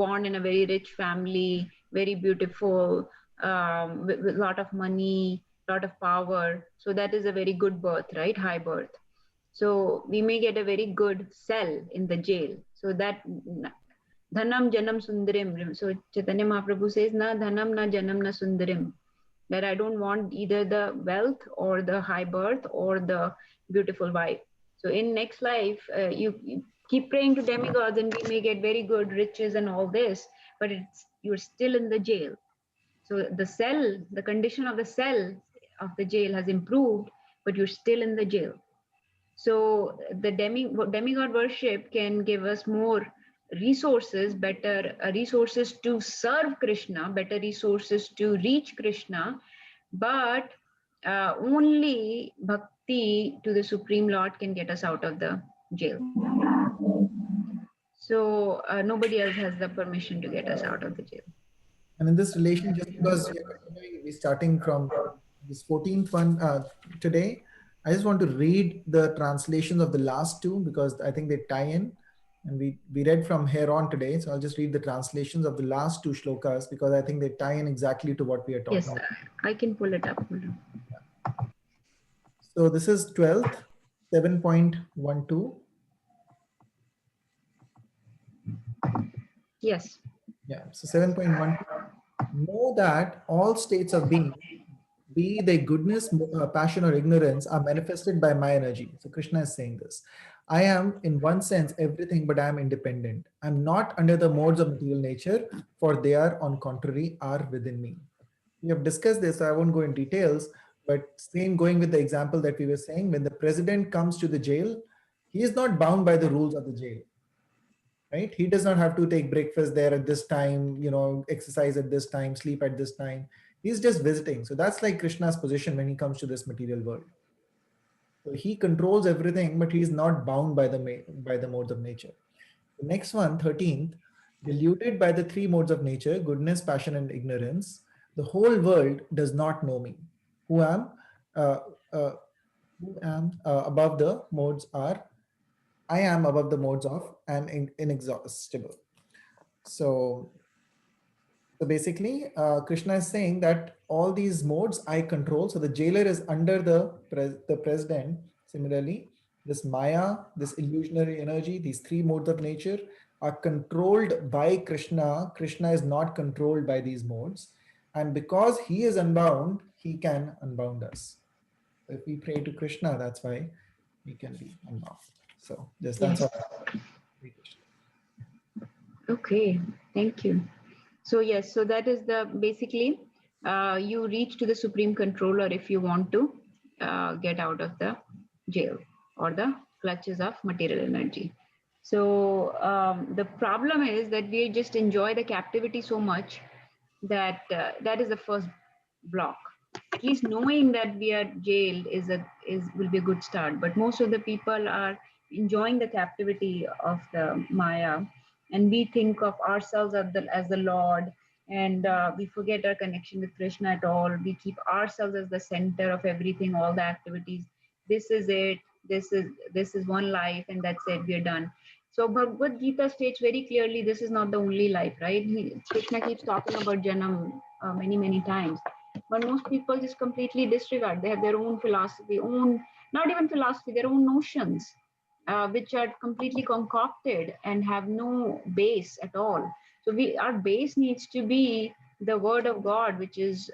born in a very rich family, very beautiful, with a lot of money, lot of power. So that is a very good birth, right? High birth. So we may get a very good cell in the jail. So that dhanam janam sundarim. So Chaitanya Mahaprabhu says, na dhanam na janam na sundarim. That I don't want either the wealth or the high birth or the beautiful wife. So in next life, you keep praying to demigods and we may get very good riches and all this, but you're still in the jail. So the cell, the condition of the cell of the jail has improved, but you're still in the jail. So the demigod worship can give us more resources, better resources to serve Krishna, better resources to reach Krishna, but only bhakti to the Supreme Lord can get us out of the jail. So nobody else has the permission to get us out of the jail. And in this relation, just because we're starting from this 14th one today, I just want to read the translations of the last two because I think they tie in. And we read from here on today. So I'll just read the translations of the last two shlokas because I think they tie in exactly to what we are talking about. I can pull it up. So this is 12th, 7.12. Yes. Yeah, so 7.1. Know that all states of being, be they goodness, passion, or ignorance, are manifested by my energy. So Krishna is saying this. I am, in one sense, everything, but I am independent. I'm not under the modes of material nature, for they are, on contrary, are within me. We have discussed this, so I won't go in details, but same going with the example that we were saying, when the president comes to the jail, he is not bound by the rules of the jail. Right? He does not have to take breakfast there at this time, exercise at this time, sleep at this time. He's just visiting. So that's like Krishna's position when he comes to this material world. So he controls everything, but he's not bound by the modes of nature. The next one, 13th, deluded by the three modes of nature, goodness, passion, and ignorance, the whole world does not know me. Who am above the modes are I am above the modes of and inexhaustible. So basically, Krishna is saying that all these modes I control. So the jailer is under the president. Similarly, this Maya, this illusionary energy, these three modes of nature are controlled by Krishna. Krishna is not controlled by these modes. And because he is unbound, he can unbound us. If we pray to Krishna, that's why we can be unbound. So just that's all. Okay, thank you. So yes, so that is the basically you reach to the supreme controller if you want to get out of the jail or the clutches of material energy. So the problem is that we just enjoy the captivity so much that that is the first block. At least knowing that we are jailed will be a good start. But most of the people are enjoying the captivity of the Maya, and we think of ourselves as the Lord, and we forget our connection with Krishna at all. We keep ourselves as the center of everything, all the activities. This is it. This is one life, and that's it. We're done. So Bhagavad Gita states very clearly this is not the only life, right? Krishna keeps talking about Janam many times, but most people just completely disregard. They have their own philosophy, not even philosophy, their own notions, which are completely concocted and have no base at all. So our base needs to be the word of God, who's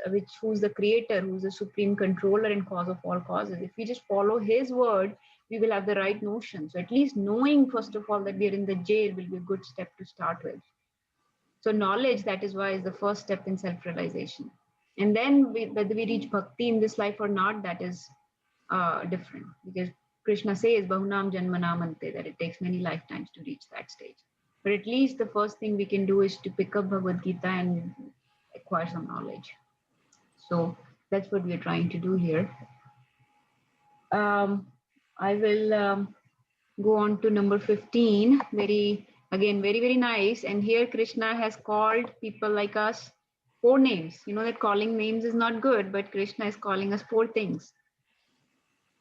the creator, who's the supreme controller and cause of all causes. If we just follow his word, we will have the right notion. So at least knowing, first of all, that we're in the jail will be a good step to start with. So knowledge, that is why, is the first step in self-realization. And then whether we reach bhakti in this life or not, that is different, because Krishna says bahunam janmanamante, that it takes many lifetimes to reach that stage. But at least the first thing we can do is to pick up Bhagavad Gita and acquire some knowledge. So that's what we're trying to do here. I will go on to number 15. Very nice. And here Krishna has called people like us 4 names. You know that calling names is not good, but Krishna is calling us 4 things.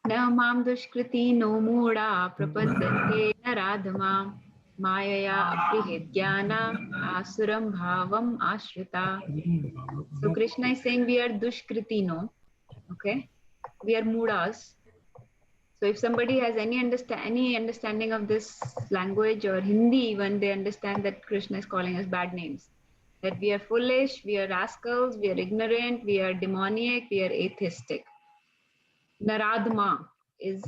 Na mam dushkriti no mura prapadyante naradhama Mayaya aprihidyana asuram bhavam ashrita. So Krishna is saying we are dushkritino. Okay, we are mudas. So if somebody has any understanding of this language or Hindi, even they understand that Krishna is calling us bad names. That we are foolish, we are rascals, we are ignorant, we are demoniac, we are atheistic. Naradma is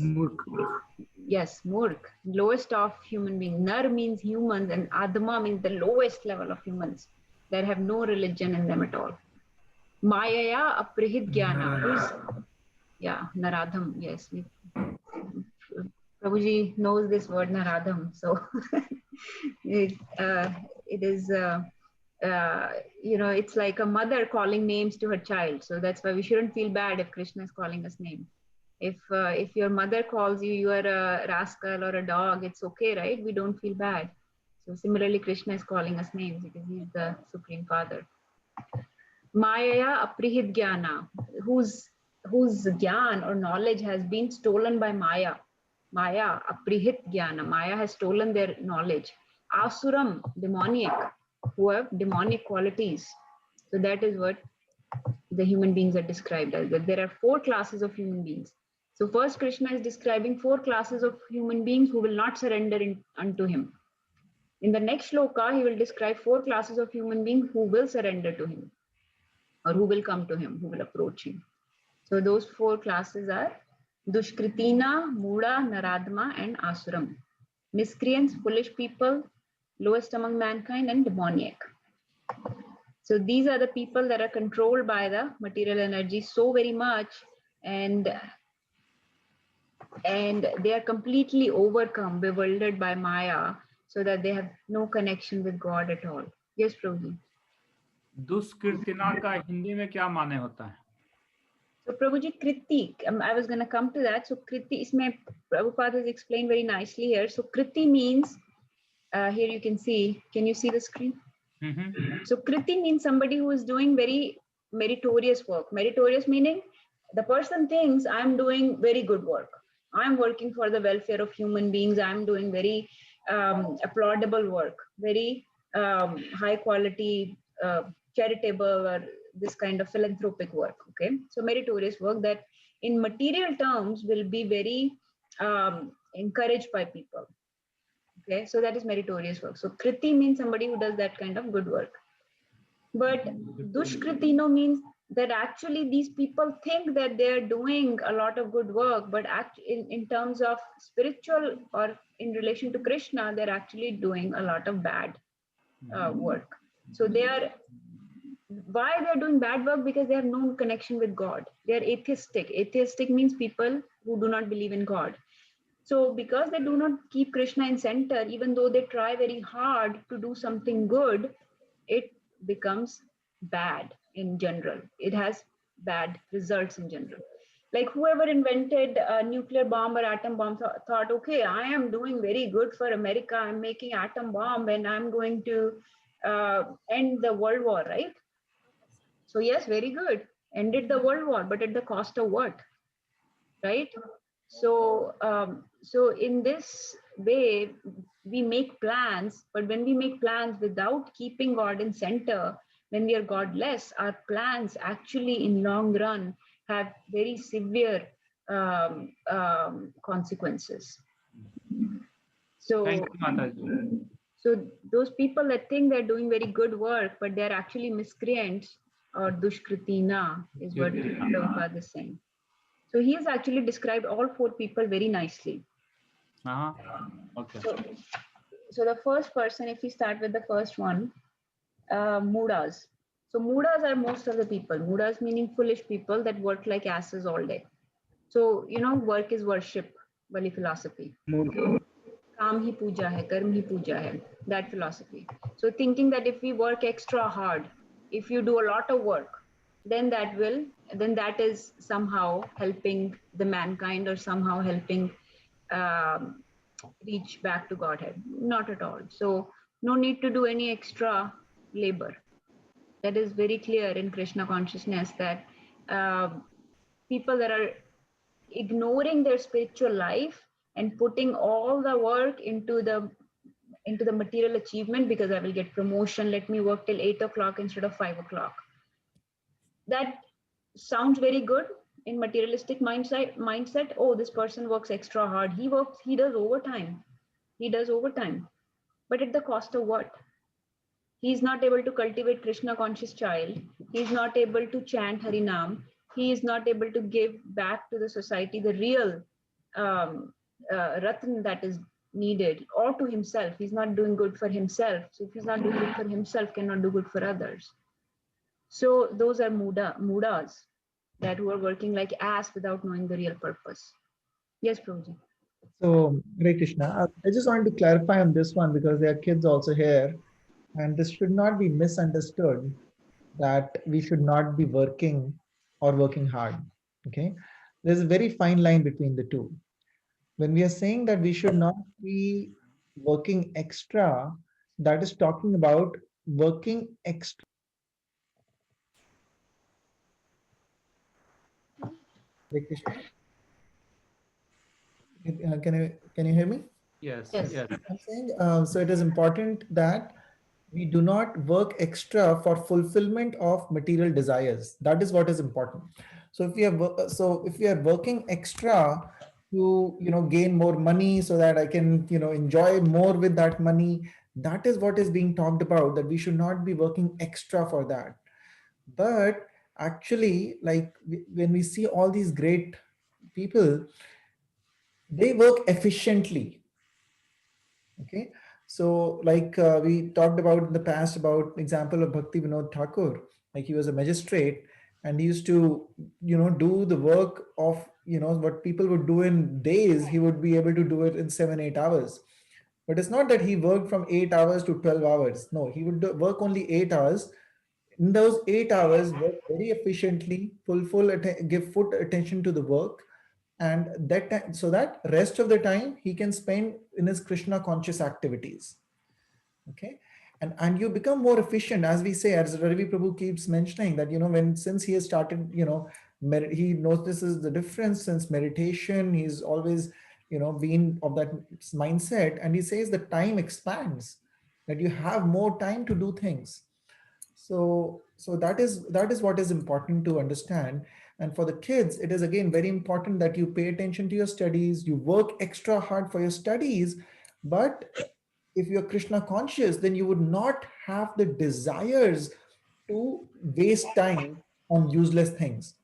yes, Murk, lowest of human beings. Nar means humans, and Adma means the lowest level of humans that have no religion in them at all. Mayaya aprihidyana, who's yeah, Naradham, yes. Prabhuji knows this word Naradham, so it is it's like a mother calling names to her child. So that's why we shouldn't feel bad if Krishna is calling us name. If your mother calls you, you are a rascal or a dog, it's okay, right? We don't feel bad. So similarly, Krishna is calling us names because he's the Supreme Father. Maya aprihit jnana, whose jnana or knowledge has been stolen by Maya. Maya aprihit jnana. Maya has stolen their knowledge. Asuram, demoniac, who have demonic qualities. So that is what the human beings are described as. That there are 4 classes of human beings. So first Krishna is describing 4 classes of human beings who will not surrender unto him. In the next shloka, he will describe 4 classes of human beings who will surrender to him, or who will come to him, who will approach him. So those 4 classes are Dushkritina, Muda, Naradma, and Asuram. Miscreants, foolish people, lowest among mankind, and demoniac. So these are the people that are controlled by the material energy so very much, and they are completely overcome, bewildered by Maya, so that they have no connection with God at all. Yes, Prabhuji. दुष्कृतिना का हिंदी में क्या माने होता है? So Prabhuji, Kriti, I was going to come to that. So Kriti, isme Prabhupada has explained very nicely here. So Kriti means, here you can see, can you see the screen? So Kriti means somebody who is doing very meritorious work. Meritorious meaning the person thinks I'm doing very good work. I'm working for the welfare of human beings. I'm doing very applaudable work, very high quality, charitable, or this kind of philanthropic work. Okay, so meritorious work that in material terms will be very encouraged by people. Okay, so that is meritorious work. So Kriti means somebody who does that kind of good work. But Dushkritino means that actually these people think that they're doing a lot of good work, but in terms of spiritual or in relation to Krishna, they're actually doing a lot of bad work. So why they're doing bad work? Because they have no connection with God. They're atheistic. Atheistic means people who do not believe in God. So because they do not keep Krishna in center, even though they try very hard to do something good, it becomes bad in general. It has bad results in general. Like whoever invented a nuclear bomb or atom bomb thought, okay, I am doing very good for America. I'm making atom bomb and I'm going to end the world war, right? So yes, very good. Ended the world war, but at the cost of what? Right? So so in this way we make plans, but when we make plans without keeping God in center, when we are godless, our plans actually in long run have very severe consequences. So Thank you, Mataji. So those people that think they're doing very good work, but they're actually miscreants or dushkritina is what Prabhupada is saying. So he has actually described all 4 people very nicely. Okay. So the first person, if we start with the first one, Mudas. So Mudas are most of the people. Mudas meaning foolish people that work like asses all day. So, work is worship, Bali philosophy. Kaam hi puja hai, karm hi puja hai, that philosophy. So thinking that if we work extra hard, if you do a lot of work, then that is somehow helping the mankind or somehow helping reach back to Godhead. Not at all. So no need to do any extra labor. That is very clear in Krishna consciousness that people that are ignoring their spiritual life and putting all the work into the into the material achievement because I will get promotion. Let me work till 8 o'clock instead of 5 o'clock. That sounds very good in materialistic mindset. Oh, this person works extra hard. He does overtime. He does overtime. But at the cost of what? He is not able to cultivate Krishna conscious child. He is not able to chant Harinam. He is not able to give back to the society the real ratan that is needed, or to himself. He's not doing good for himself. So if he's not doing good for himself, cannot do good for others. So those are mudas that who are working like ass without knowing the real purpose. Yes, Prabhuji. So, Hare Krishna, I just wanted to clarify on this one because there are kids also here, and this should not be misunderstood that we should not be working or working hard. Okay, there's a very fine line between the two. When we are saying that we should not be working extra, that is talking about working extra. Hare Krishna. Can you hear me? Yes, Yes. yes. I'm saying so it is important that we do not work extra for fulfillment of material desires. That is what is important. So if we are working extra to gain more money so that I can enjoy more with that money, that is what is being talked about, that we should not be working extra for that. But actually, like when we see all these great people, they work efficiently. Okay, so like we talked about in the past about example of Bhakti Vinod Thakur, like he was a magistrate and he used to do the work of what people would do in days, he would be able to do it in 7-8 hours. But it's not that he worked from 8 hours to 12 hours. No, he would work only 8 hours. In those 8 hours, work very efficiently, give full attention to the work, and that time, so that rest of the time he can spend in his Krishna conscious activities. Okay, and you become more efficient, as we say, as Ravi Prabhu keeps mentioning that since he has started, he notices the difference since meditation. He's always been of that mindset, and he says the time expands, that you have more time to do things. So that is what is important to understand. And for the kids, it is again very important that you pay attention to your studies, you work extra hard for your studies. But if you're Krishna conscious, then you would not have the desires to waste time on useless things.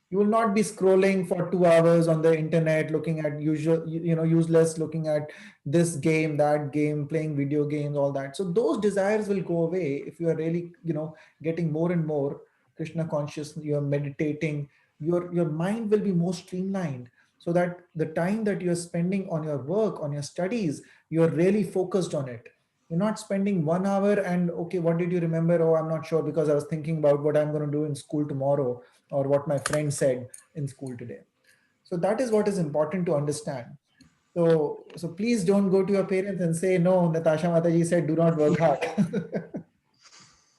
You will not be scrolling for 2 hours on the internet looking at useless, looking at this game, that game, playing video games, all that. So those desires will go away if you are really getting more and more Krishna conscious. You're meditating, your mind will be more streamlined, so that the time that you're spending on your work, on your studies, you're really focused on it. You're not spending 1 hour and, okay, what did you remember? Oh, I'm not sure because I was thinking about what I'm going to do in school tomorrow, or what my friend said in school today. So that is what is important to understand. So please don't go to your parents and say, no, Natasha Mataji said do not work hard.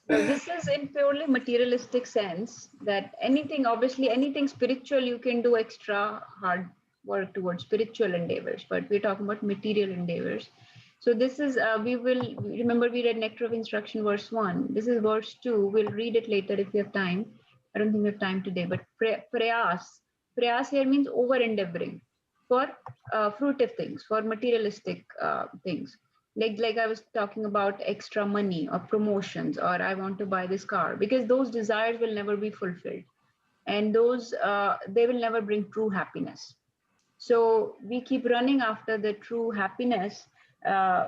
No, this is in purely materialistic sense that anything, obviously anything spiritual, you can do extra hard work towards spiritual endeavors, but we're talking about material endeavors. So this is, we will, remember we read Nectar of Instruction verse 1. This is verse 2. We'll read it later if we have time. I don't think we have time today, but prayas. Prayas here means over endeavoring for fruitive things, for materialistic things. Like I was talking about extra money or promotions, or I want to buy this car, because those desires will never be fulfilled, and those they will never bring true happiness. So we keep running after the true happiness, uh,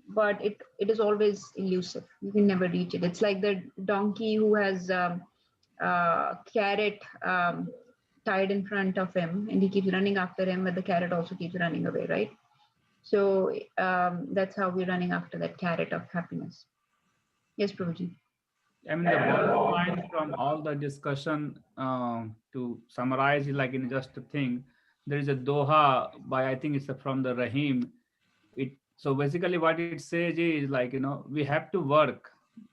but it is always elusive. You can never reach it. It's like the donkey who has carrot tied in front of him, and he keeps running after him, but the carrot also keeps running away, right? So that's how we're running after that carrot of happiness. Yes, Prabhuji. I mean, the bottom line from all the discussion, to summarize it like in just a thing, there is a Doha by, I think it's from the Rahim. So basically what it says is like, we have to work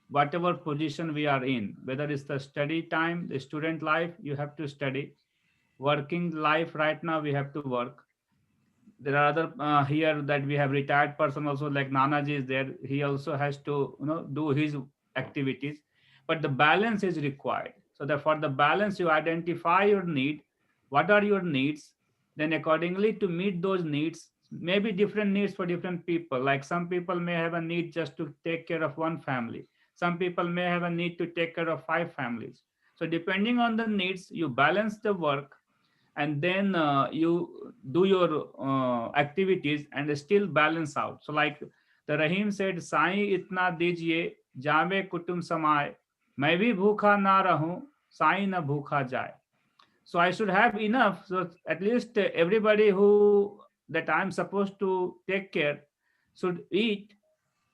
whatever position we are in, whether it's the study time, the student life, you have to study. Working life right now, we have to work. There are other here that we have retired person also, like Nanaji is there. He also has to, do his activities, but the balance is required. So that for the balance, you identify your need, what are your needs, then accordingly to meet those needs, maybe different needs for different people. Like some people may have a need just to take care of one family. Some people may have a need to take care of 5 families. So depending on the needs, you balance the work, and then you do your activities and still balance out. So like the Rahim said, Sai itna dijiye jame kutum samaye, मैं भी भूखा ना रहूं, Sai na bhukha jaye. So I should have enough, so at least everybody who that I'm supposed to take care should eat.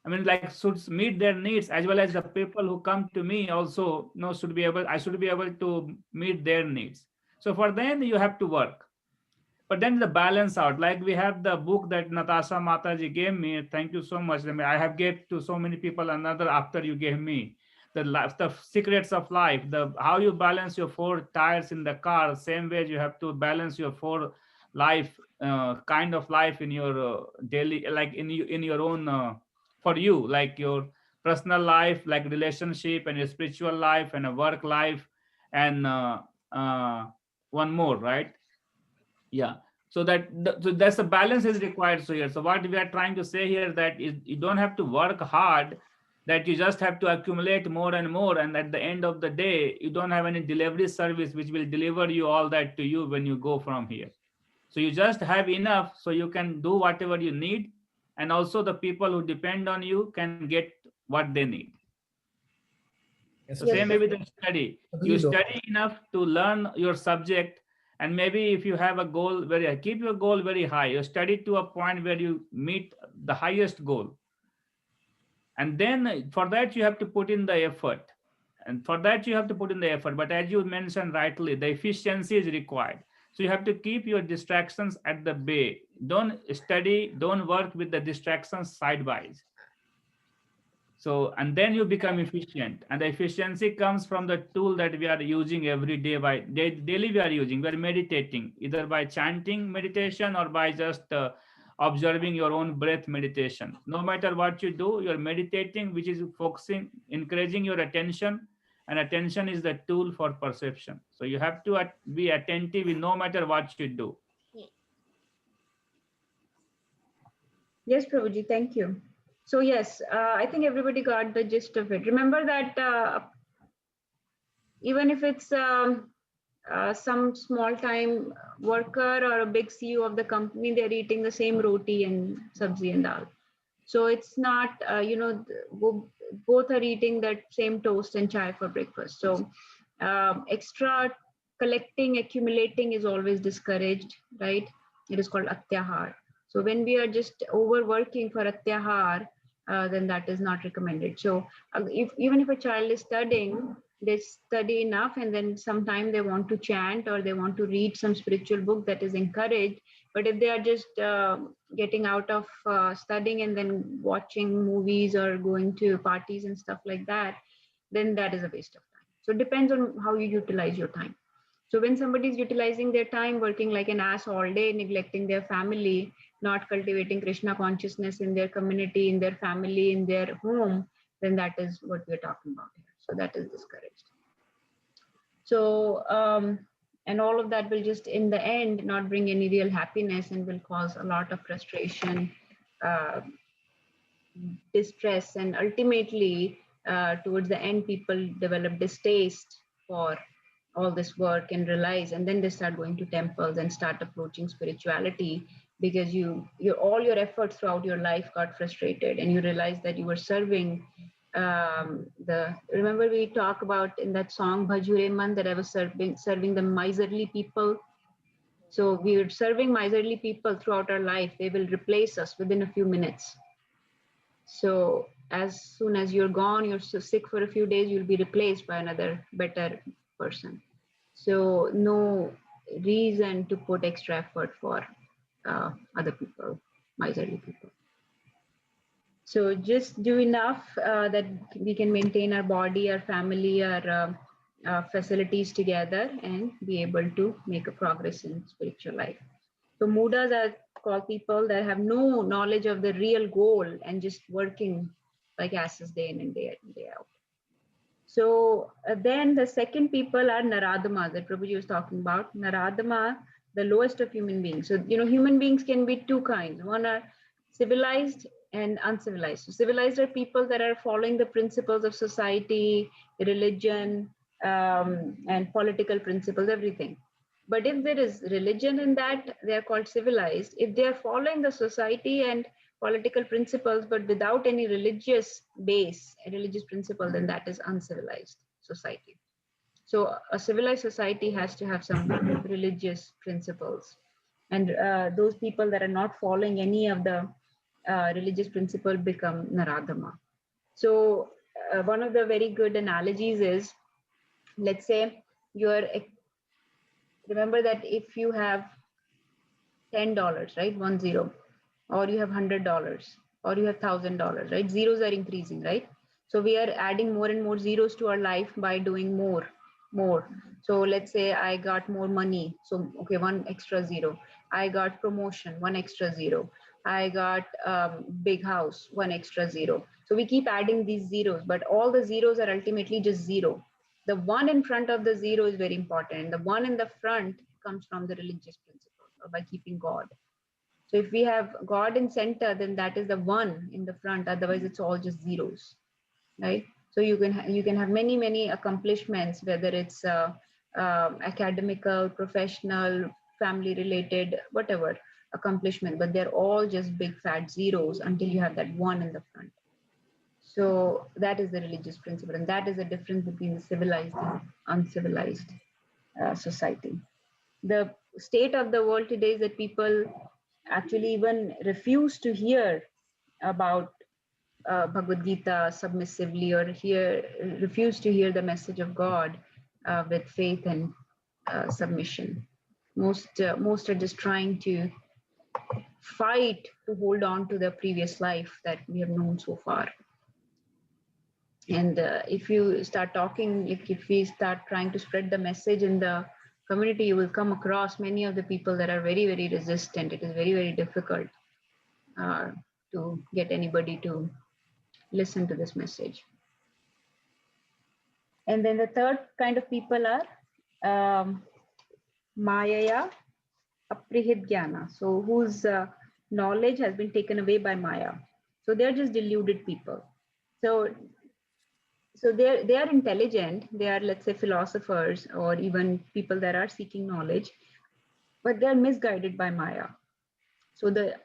I mean, like, should meet their needs, as well as the people who come to me also, should be able, I should be able to meet their needs. So for then you have to work, but then the balance out. Like we have the book that Natasha Mataji gave me. Thank you so much. I mean, I have gave to so many people another after you gave me the life, the secrets of life, the how you balance your 4 tires in the car. Same way you have to balance your 4 life, kind of life in your daily, like in your own, for you, like your personal life, like relationship, and your spiritual life, and a work life, and uh, one more, right? Yeah. So so that's a balance is required. So here, so what we are trying to say here, that is, you don't have to work hard, that you just have to accumulate more and more, and at the end of the day you don't have any delivery service which will deliver you all that to you when you go from here. So you just have enough so you can do whatever you need, and also the people who depend on you can get what they need. Yes, So yes, same way with the study. You Please. study enough to learn your subject, and maybe if you have a goal very high, keep your goal very high. You study to a point where you meet the highest goal, and then for that you have to put in the effort. And for that you have to put in the effort. But as you mentioned rightly, the efficiency is required. So you have to keep your distractions at the bay. Don't study, don't work with the distractions sidewise. So, and then you become efficient, and the efficiency comes from the tool that we are using every day. Daily we are using, we are meditating, either by chanting meditation or by just observing your own breath meditation. No matter what you do, you're meditating, which is focusing, encouraging your attention, and attention is the tool for perception. So you have to be attentive in no matter what you do. Yes, Prabhuji, thank you. So yes, I think everybody got the gist of it. Remember that even if it's some small time worker or a big CEO of the company, they're eating the same roti and sabzi and dal. So it's not, both are eating that same toast and chai for breakfast. So extra collecting, accumulating is always discouraged, right? It is called atyahar. So when we are just overworking for atyahar, then that is not recommended. So even if a child is studying, they study enough, and then sometime they want to chant or they want to read some spiritual book, that is encouraged. But if they are just getting out of studying and then watching movies or going to parties and stuff like that, then that is a waste of time. So it depends on how you utilize your time. So when somebody is utilizing their time working like an ass all day, neglecting their family, not cultivating Krishna consciousness in their community, in their family, in their home, then that is what we're talking about here. So that is discouraged. So, and all of that will just in the end not bring any real happiness and will cause a lot of frustration, distress, and ultimately towards the end people develop distaste for all this work and realize, and then they start going to temples and start approaching spirituality, because all your efforts throughout your life got frustrated, and you realize that you were serving remember we talk about in that song Bhajure Man, that I was serving the miserly people. So we are serving miserly people throughout our life. They will replace us within a few minutes. So as soon as you're gone, you're so sick for a few days, you'll be replaced by another better person. So no reason to put extra effort for other people, miserly people. So just do enough that we can maintain our body, our family, our facilities together, and be able to make a progress in spiritual life. So mudas are called people that have no knowledge of the real goal and just working like asses day in and day out. So then the second people are Naradamas that Prabhuji was talking about. Naradama, the lowest of human beings. So, human beings can be two kinds. One are civilized and uncivilized. So civilized are people that are following the principles of society, religion, and political principles, everything. But if there is religion in that, they are called civilized. If they are following the society and political principles, but without any religious base, a religious principle, then that is uncivilized society. So a civilized society has to have some religious principles. And those people that are not following any of the religious principle become Naradama. So one of the very good analogies is, let's say remember that if you have $10, right? 10, or you have $100, or you have $1,000, right? Zeros are increasing, right? So we are adding more and more zeros to our life by doing more. So let's say I got more money. So, okay, one extra zero. I got promotion, one extra zero. I got big house, one extra zero. So we keep adding these zeros, but all the zeros are ultimately just zero. The one in front of the zero is very important. The one in the front comes from the religious principle, or by keeping God. So if we have God in center, then that is the one in the front. Otherwise, it's all just zeros, right? So you can have many accomplishments, whether it's academical, professional, family related, whatever accomplishment, but they're all just big fat zeros until you have that one in the front. So that is the religious principle, and that is the difference between the civilized and uncivilized society. The state of the world today is that people actually even refuse to hear about Bhagavad Gita submissively, or refuse to hear the message of God with faith and submission. Most are just trying to fight to hold on to the previous life that we have known so far. And if you start talking, if we start trying to spread the message in the community, you will come across many of the people that are very resistant. It is very difficult to get anybody to listen to this message. And then the third kind of people are Mayaya Aprihit Jnana, so whose knowledge has been taken away by Maya. So they're just deluded people. So they are intelligent. They are, let's say, philosophers, or even people that are seeking knowledge, but they are misguided by Maya. So the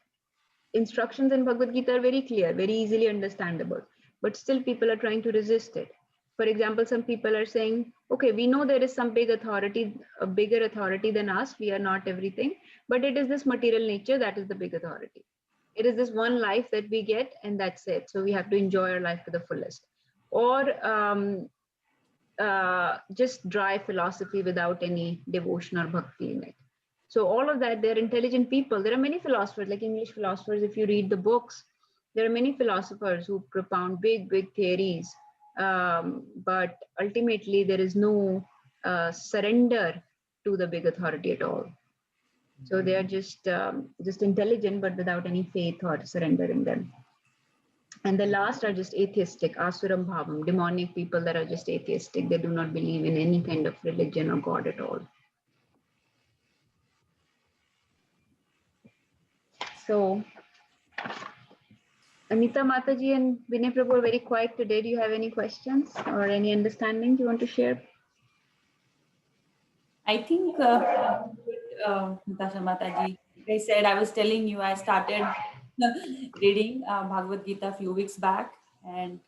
instructions in Bhagavad Gita are very clear, very easily understandable, but still people are trying to resist it. For example, some people are saying, okay, we know there is some big authority, a bigger authority than us. We are not everything, but it is this material nature that is the big authority. It is this one life that we get, and that's it. So we have to enjoy our life to the fullest. Or just dry philosophy without any devotion or bhakti in it. So all of that, they're intelligent people. There are many philosophers, like English philosophers. If you read the books, there are many philosophers who propound big theories. But ultimately, there is no surrender to the big authority at all. So they are just intelligent, but without any faith or surrender in them. And the last are just atheistic, asuram bhavam, demonic people that are just atheistic. They do not believe in any kind of religion or God at all. So Anita Mataji and Vinay Prabhu are very quiet today. Do you have any questions or any understanding you want to share? I think, Natasha Mataji, like I said, I was telling you, I started reading Bhagavad Gita a few weeks back, and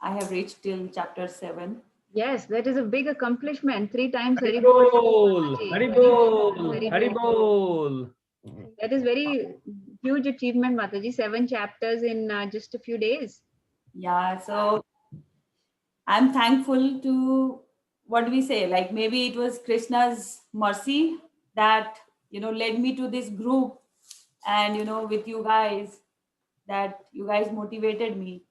I have reached till chapter 7. Yes, that is a big accomplishment. 3 times Hari Haribol. Bol, Hari Bol, Hari Bol. That is very huge achievement, Mataji. 7 chapters in just a few days. Yeah, so I'm thankful to, what do we say, like maybe it was Krishna's mercy that, led me to this group, and, with you guys, that you guys motivated me.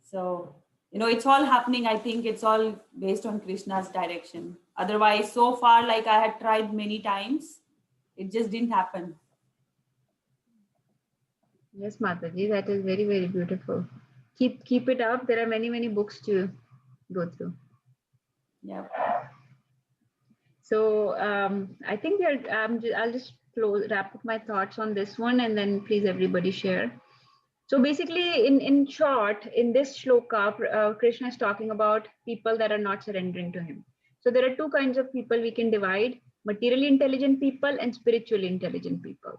So, it's all happening. I think it's all based on Krishna's direction. Otherwise, so far, like I had tried many times, it just didn't happen. Yes, Mataji, that is very, very beautiful. Keep it up. There are many books to go through. Yep. So I think I'll just wrap up my thoughts on this one, and then please everybody share. So basically, in short, in this shloka, Krishna is talking about people that are not surrendering to him. So there are two kinds of people we can divide: materially intelligent people and spiritually intelligent people.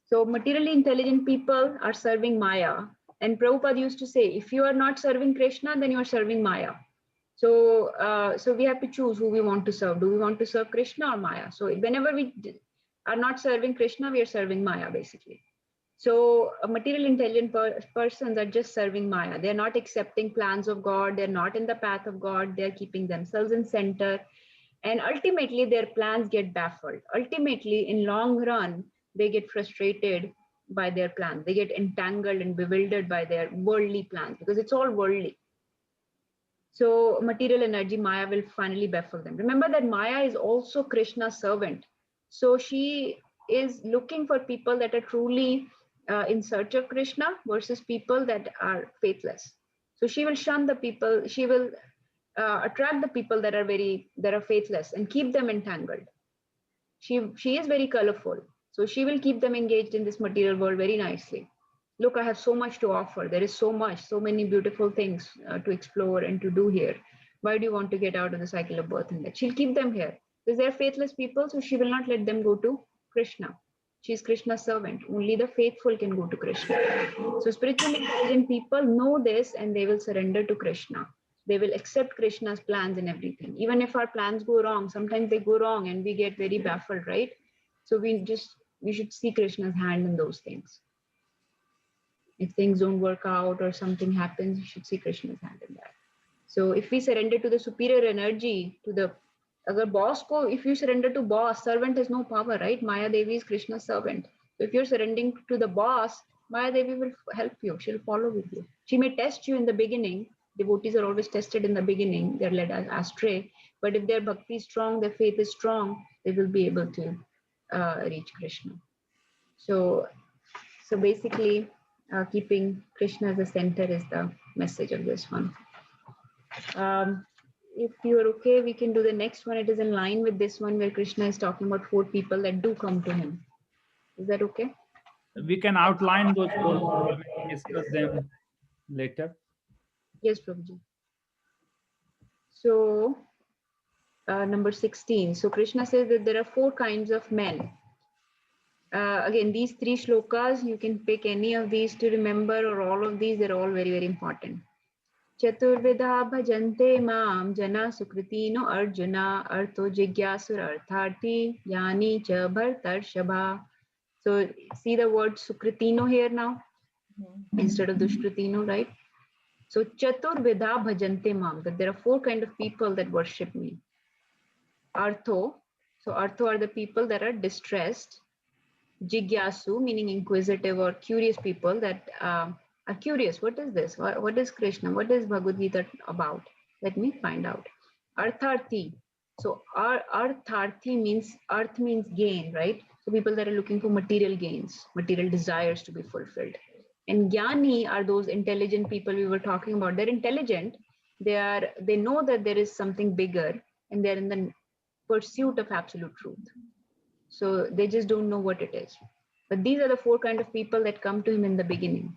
So materially intelligent people are serving Maya. And Prabhupada used to say, if you are not serving Krishna, then you are serving Maya. So we have to choose who we want to serve. Do we want to serve Krishna or Maya? So whenever we are not serving Krishna, we are serving Maya, basically. So material intelligent persons are just serving Maya. They're not accepting plans of God. They're not in the path of God. They're keeping themselves in center. And ultimately, their plans get baffled. Ultimately, in long run, they get frustrated by their plans. They get entangled and bewildered by their worldly plans because it's all worldly. So material energy, Maya will finally baffle them. Remember that Maya is also Krishna's servant. So she is looking for people that are truly in search of Krishna versus people that are faithless. So she will shun the people, she will attract the people that are faithless and keep them entangled. She is very colorful. So she will keep them engaged in this material world very nicely. Look, I have so much to offer. There is so much, so many beautiful things to explore and to do here. Why do you want to get out of the cycle of birth and death? She'll keep them here because they're faithless people. So she will not let them go to Krishna. She's Krishna's servant. Only the faithful can go to Krishna. So spiritually intelligent people know this and they will surrender to Krishna. They will accept Krishna's plans and everything. Even if our plans go wrong, sometimes they go wrong and we get very baffled, right? So we should see Krishna's hand in those things. If things don't work out or something happens, you should see Krishna's hand in that. So if we surrender to the superior energy, to the other boss ko, if you surrender to boss, servant has no power, right? Maya Devi is Krishna's servant. So if you're surrendering to the boss, Maya Devi will help you. She'll follow with you. She may test you in the beginning. Devotees are always tested in the beginning. They're led astray. But if their bhakti is strong, their faith is strong, they will be able to reach Krishna. So basically, keeping Krishna as the center is the message of this one. If you're okay, we can do the next one. It is in line with this one where Krishna is talking about 4 people that do come to him. Is that okay? We can outline those 4 people and discuss them later. Yes, Prabhuji. So, number 16. So Krishna says that there are 4 kinds of men. Again, these 3 shlokas, you can pick any of these to remember or all of these. They're all very, very important. Chaturvida bhajante mam jana sukritino arjuna artho jigyasur artharthi yani cha bhartarshabha. So see the word sukritino here now instead of dushkritino, right? So chaturvida bhajante mam, that there are 4 kind of people that worship me. Artho, so artho are the people that are distressed. Jigyasu, meaning inquisitive or curious people that are curious. What is this? What is Krishna? What is Bhagavad Gita about? Let me find out. Artharthi. So artharthi means, arth means gain, right? So people that are looking for material gains, material desires to be fulfilled. And jnani are those intelligent people we were talking about. They're intelligent. They know that there is something bigger and they're in the pursuit of absolute truth. So they just don't know what it is. But these are the 4 kind of people that come to him in the beginning.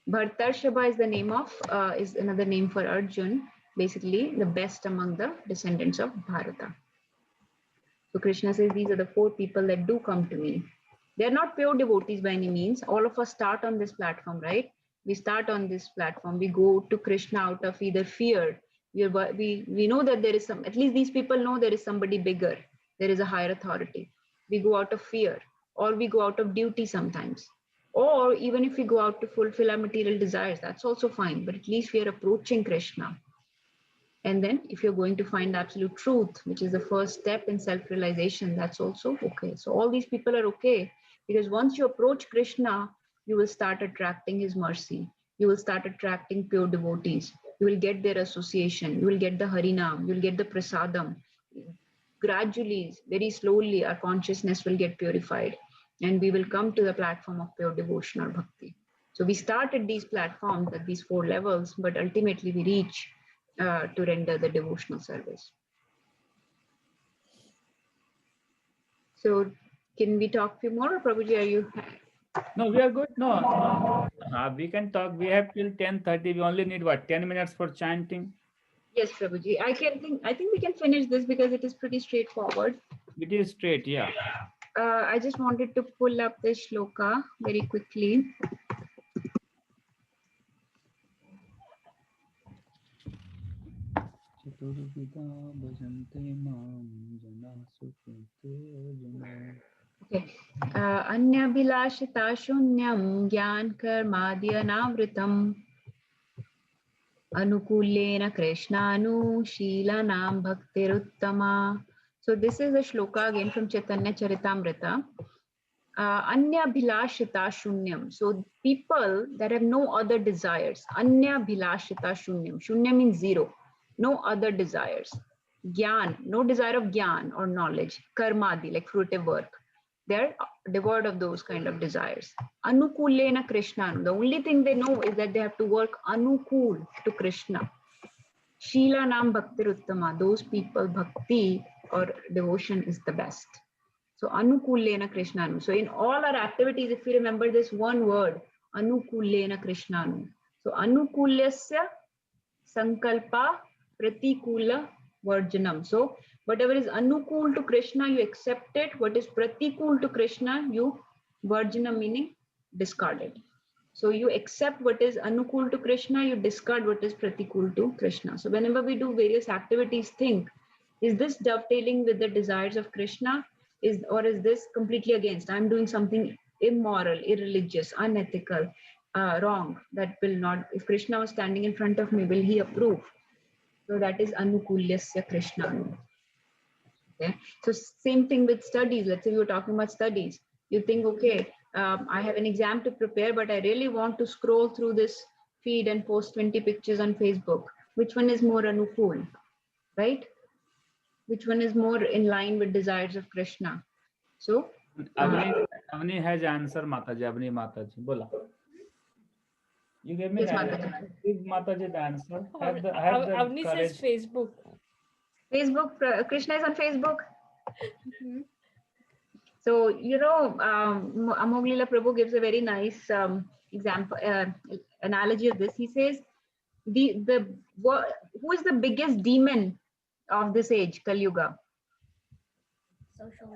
Bhartarshabha is the name of, is another name for Arjun, basically the best among the descendants of Bharata. So Krishna says these are the 4 people that do come to me. They're not pure devotees by any means. All of us start on this platform, right? We start on this platform. We go to Krishna out of either fear. We know that there is some, at least these people know there is somebody bigger. There is a higher authority. We go out of fear, or we go out of duty sometimes. Or even if we go out to fulfill our material desires, that's also fine. But at least we are approaching Krishna. And then if you're going to find absolute truth, which is the first step in self-realization, that's also okay. So all these people are okay, because once you approach Krishna, you will start attracting his mercy. You will start attracting pure devotees. You will get their association. You will get the Harinam. You will get the Prasadam. Gradually, very slowly, our consciousness will get purified. and we will come to the platform of pure devotion or bhakti. So we start at these platforms at these 4 levels, but ultimately we reach to render the devotional service. So can we talk a few more, or Prabhuji, are you? No, we are good. No, we can talk. We have till 10:30. We only need what, 10 minutes for chanting? Yes, Prabhuji. I think we can finish this because it is pretty straightforward. It is straight, yeah. I just wanted to pull up this shloka very quickly. Okay. Anyabhilashita shunyam gyan karmadya navritam anukulena krishnanu sheelanam bhaktiruttama. So this is a shloka again from Chaitanya Charitamrita. Anya bhilashita shunyam. So people that have no other desires. Anya bhilashita shunyam. Shunya means zero. No other desires. Gyan, no desire of gyan or knowledge. Karmadi, like fruitive work. They're devoid of those kind of desires. Anukulena Krishna. The only thing they know is that they have to work anukul to Krishna. Sheela Nam Bhakti Uttama. Those people, bhakti or devotion is the best. So Anukulena Krishnanu. So in all our activities, if we remember this one word, Anukulena Krishnanu. So Anukulyasya Sankalpa Pratikula Varjanam. So whatever is Anukul to Krishna, you accept it. What is Pratikul to Krishna, you Varjanam, meaning discarded. So you accept what is Anukul to Krishna, you discard what is Pratikul to Krishna. So whenever we do various activities, think, is this dovetailing with the desires of Krishna? Or is this completely against? I'm doing something immoral, irreligious, unethical, wrong. That will not, if Krishna was standing in front of me, will he approve? So that is Anukulyasya Krishna. Okay. So same thing with studies. Let's say we were talking about studies. You think, okay, I have an exam to prepare, but I really want to scroll through this feed and post 20 pictures on Facebook. Which one is more Anukul, right? Which one is more in line with desires of Krishna? So Avni has answer, Mataji. Avni Mataji, bola. You gave me yes, the Mataji. answer. Give Mataji the answer. Have the Avni says courage. Facebook. Facebook, Krishna is on Facebook. So, you know, Amoglila Prabhu gives a very nice example, analogy of this. He says, who is the biggest demon of this age, Kali Yuga? Social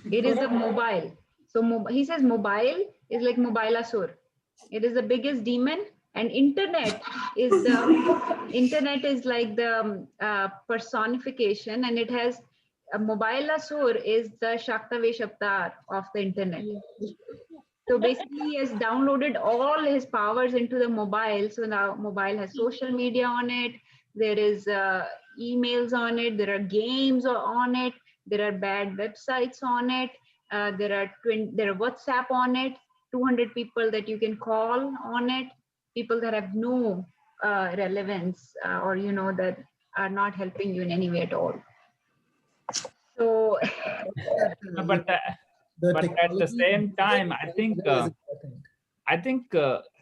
media. It is the mobile. So he says mobile is like mobile asur. It is the biggest demon, and internet is like the personification, and it has a mobile asur is the Shaktavesh avatar of the internet. So basically, he has downloaded all his powers into the mobile. So now mobile has social media on it. There is emails on it. There are games on it. There are bad websites on it. There are WhatsApp on it. 200 people that you can call on it. People that have no relevance or that are not helping you in any way at all. So, But at the same time, I think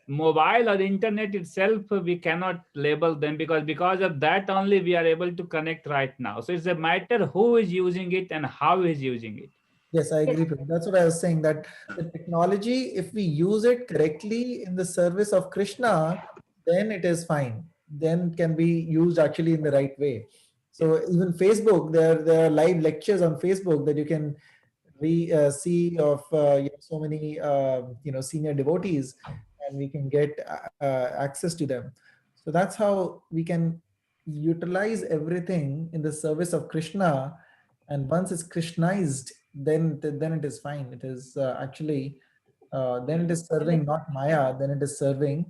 mobile or internet itself, we cannot label them because of that only we are able to connect right now. So it's a matter who is using it and how is using it. Yes, I agree. That's what I was saying, that the technology, if we use it correctly in the service of Krishna, then it is fine. Then can be used actually in the right way. So even Facebook, there are live lectures on Facebook that you can see of so many senior devotees, and we can get access to them. So that's how we can utilize everything in the service of Krishna. And once it's Krishnized, then it is fine. It is actually then it is serving not Maya, then it is serving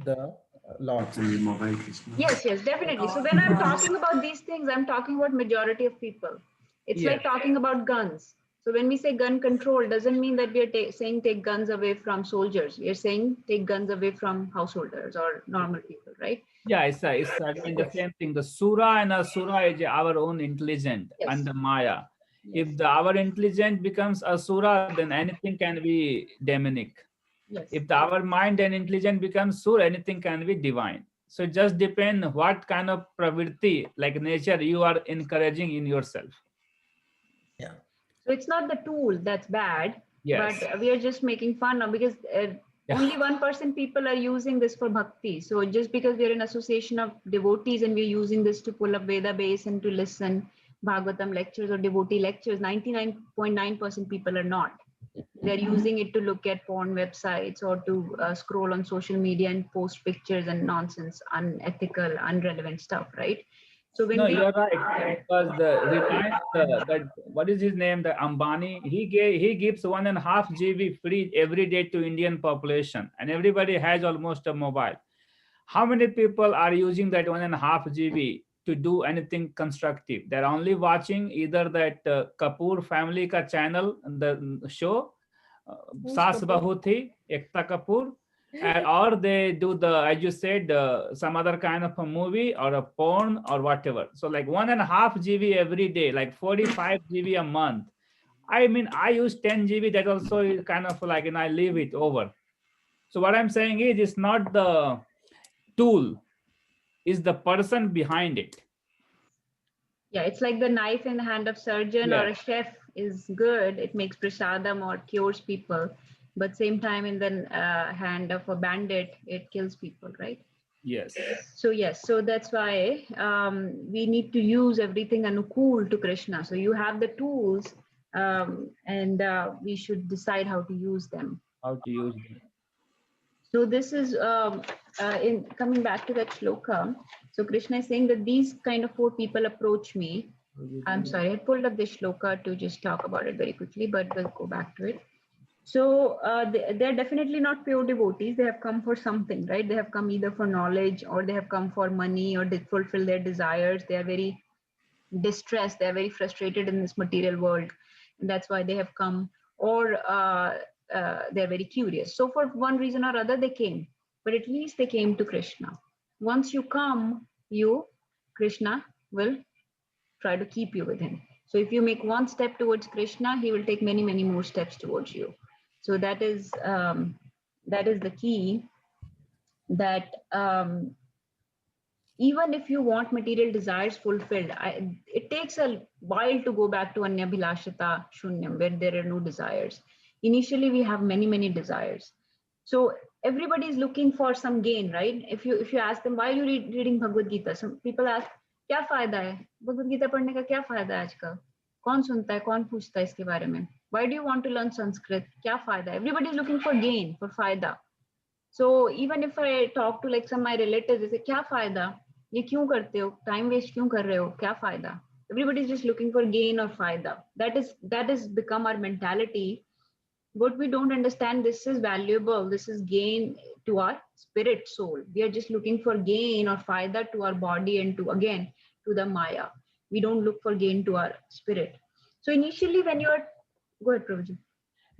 the Lord. Yes, definitely. So when I'm talking about these things, I'm talking about majority of people. It's like talking about guns. So when we say gun control, doesn't mean that we are saying take guns away from soldiers. We are saying take guns away from householders or normal people, right? Yeah, it's again the same thing. The Sura and Asura is our own intelligent and the Maya. If our intelligence becomes asura, then anything can be demonic. Yes. If our mind and intelligence becomes sur, anything can be divine. So it just depends what kind of pravriti, like nature, you are encouraging in yourself. Yeah. So it's not the tool that's bad, Yes. but we are just making fun of, because only 1% people are using this for bhakti. So just because we're an association of devotees and we're using this to pull up Veda base and to listen Bhagavatam lectures or devotee lectures, 99.9% people are not. They're using it to look at porn websites or to scroll on social media and post pictures and nonsense, unethical, unrelevant stuff, right? So when No, we, you're right. Because the Reliance, that what is his name? The Ambani, he gives 1.5 GB free every day to Indian population, and everybody has almost a mobile. How many people are using that 1.5 GB to do anything constructive? They're only watching either that Kapoor family ka channel, the show, Who's Saas Kapoor? Bahu Thi, Ekta Kapoor, or they do the, as you said, some other kind of a movie or a porn or whatever. So like 1.5 GB every day, like 45 GB a month. I mean, I use 10 GB. That also is kind of like, and I leave it over. So what I'm saying is, it's not the tool, is the person behind it. yeah, it's like the knife in the hand of surgeon or a Yes. chef is good. It makes prasadam or cures people, but same time in the hand of a bandit, it kills people, right? Yes. So yes, so that's why we need to use everything anukul to Krishna. So you have the tools, and we should decide how to use them. How to use them. So this is in coming back to that shloka. So Krishna is saying that these kind of 4 people approach me. I'm sorry, I pulled up this shloka to just talk about it very quickly, but we'll go back to it. So they're definitely not pure devotees. They have come for something, right? They have come either for knowledge, or they have come for money, or they fulfill their desires. They are very distressed. They are very frustrated in this material world, and that's why they have come. Or they're very curious. So for one reason or other, they came. But at least they came to Krishna. Once you come, Krishna will try to keep you with him. So if you make one step towards Krishna, he will take many, many more steps towards you. So that is the key. That even if you want material desires fulfilled, it takes a while to go back to Anyabhilashita Shunyam, where there are no desires. Initially, we have many, many desires. So everybody is looking for some gain, right? If you ask them, why are you reading Bhagavad Gita? Some people ask, क्या फायदा है भगवद गीता पढ़ने का? क्या फायदा है आजकल? कौन सुनता है? कौन पूछता है इसके बारे में? Why do you want to learn Sanskrit? क्या फायदा है? Everybody is looking for gain, for फायदा. So even if I talk to like some my relatives, they say, क्या फायदा? ये क्यों करते हो? Time waste क्यों कर रहे हो? क्या फायदा? Everybody is just looking for gain or फायदा. That is become our mentality. What we don't understand, this is valuable. This is gain to our spirit soul. We are just looking for gain or फायदा to our body and to the Maya. We don't look for gain to our spirit. So initially when you are, go ahead Prabhuji.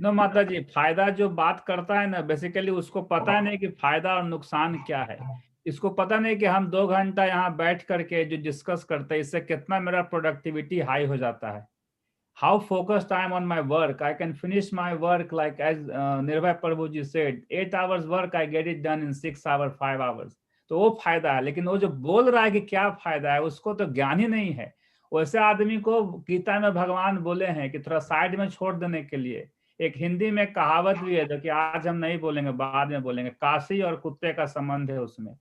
No माता जी, फायदा जो बात करता है ना, basically उसको पता नहीं कि फायदा और नुकसान क्या है. इसको पता नहीं कि हम 2 घंटा यहाँ बैठ करके जो डिस्कस करते हैं, इससे कितना मेरा प्रोडक्टिविटी हाई हो जाता है. How focused I am on my work. I can finish my work like as Nirbhay Prabhuji said, 8 hours work, I get it done in 6 hours, 5 hours. तो वो फायदा है. लेकिन वो जो बोल रहा है कि क्या फायदा है, उसको तो ज्ञान ही नहीं है. वैसे आदमी को गीता में भगवान बोले हैं कि थोड़ा साइड में छोड़ देने के लिए. एक हिंदी में कहावत भी है जो कि आज हम नहीं बोलेंगे, बाद में बोलेंगे. काशी और कुत्ते का संबंध है उसमें.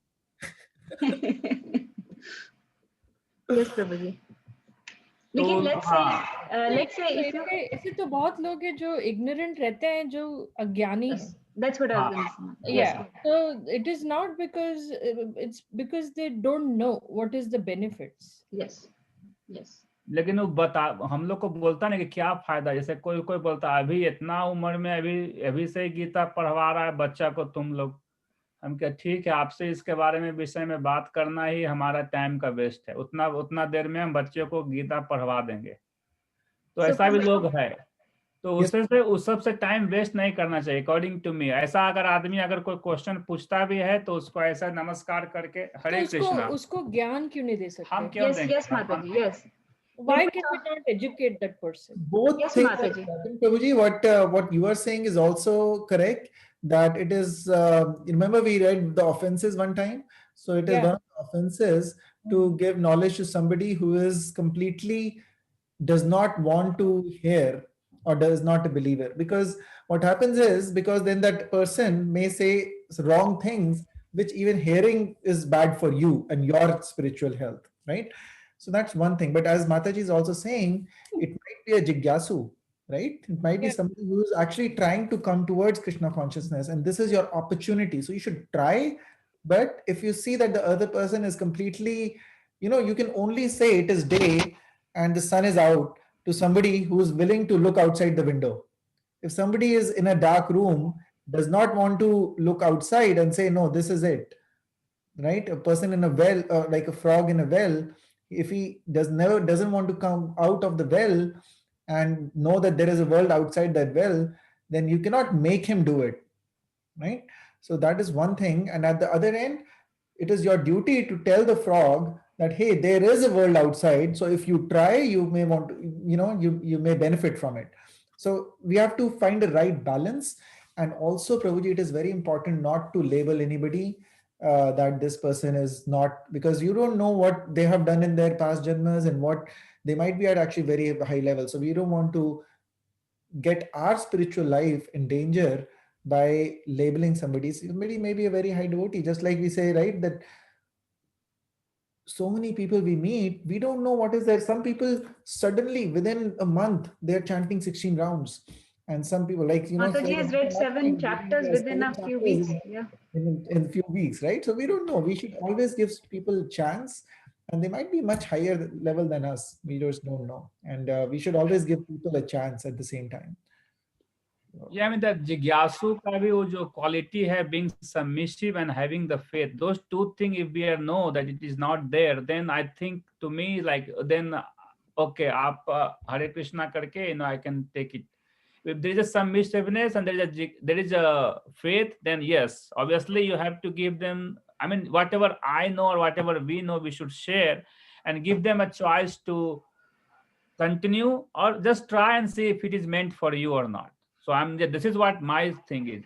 Yes Prabhuji. लेकिन let's say if you, ऐसे तो बहुत लोग हैं जो ignorant रहते हैं, जो अज्ञानी हैं. That's what I was going to say. Yeah. So it is not because it's because they don't know what is the benefits. Yes. Yes. लेकिन वो बता, हम लोग को बोलता नहीं कि क्या फायदा. जैसे कोई बोलता है अभी इतना उम्र में अभी से गीता पढ़वा रहा है बच्चा को तुम लोग. हम क्या, ठीक है, आपसे इसके बारे में विषय में बात करना ही हमारा टाइम का वेस्ट है. उतना देर में हम बच्चे को गीता पढ़वा देंगे. तो ऐसा भी लोग है. तो उस सबसे टाइम वेस्ट नहीं करना चाहिए अकॉर्डिंग टू मी. ऐसा अगर कोई क्वेश्चन पूछता भी है तो उसको ऐसा नमस्कार करके हरे कृष्णा. उसको ज्ञान क्यों नहीं दे सकते? हम क्यों देंगे? Yes माता जी. Yes. Why can we not educate that person? Both Yes, things are Mataji. important, Prabhuji. What you are saying is also correct. That it is. Remember, we read the offenses one time. So it is Yeah. one of the offenses to give knowledge to somebody who is completely does not want to hear or does not a believer, because what happens is, because then that person may say wrong things which even hearing is bad for you and your spiritual health, right? So that's one thing. But as Mataji is also saying, it might be a jigyasu, right? It might be Yeah. somebody who is actually trying to come towards Krishna consciousness, and this is your opportunity, so you should try. But if you see that the other person is completely, you can only say it is day and the sun is out to somebody who's willing to look outside the window. If somebody is in a dark room, does not want to look outside and say, no, this is it, right? A person in a well, like a frog in a well, if he doesn't want to come out of the well and know that there is a world outside that well, then you cannot make him do it, right? So that is one thing. And at the other end, it is your duty to tell the frog that, hey, there is a world outside, so if you try, you may want to, you may benefit from it. So we have to find the right balance. And also, Prabhuji, it is very important not to label anybody that this person is not, because you don't know what they have done in their past janmas and what they might be at actually very high level. So we don't want to get our spiritual life in danger by labeling somebody may be a very high devotee, just like we say, right, that so many people we meet, we don't know what is there. Some people suddenly within a month they're chanting 16 rounds, and some people, like, it's Mataji like has read seven reading chapters within seven a few chapters weeks. Yeah. in a few weeks, right? So we don't know. We should always give people a chance, and they might be much higher level than us. We just don't know, and we should always give people a chance at the same time. Yeah, I mean that jigyasu ka bhi wo jo quality hai, being submissive and having the faith. Those two things, if we are know that it is not there, then I think to me, like, then okay, aap Hare Krishna karke, I can take it. If there is a submissiveness and there is a faith, then yes, obviously you have to give them. I mean, whatever I know or whatever we know, we should share and give them a choice to continue or just try and see if it is meant for you or not. So this is what my thing is.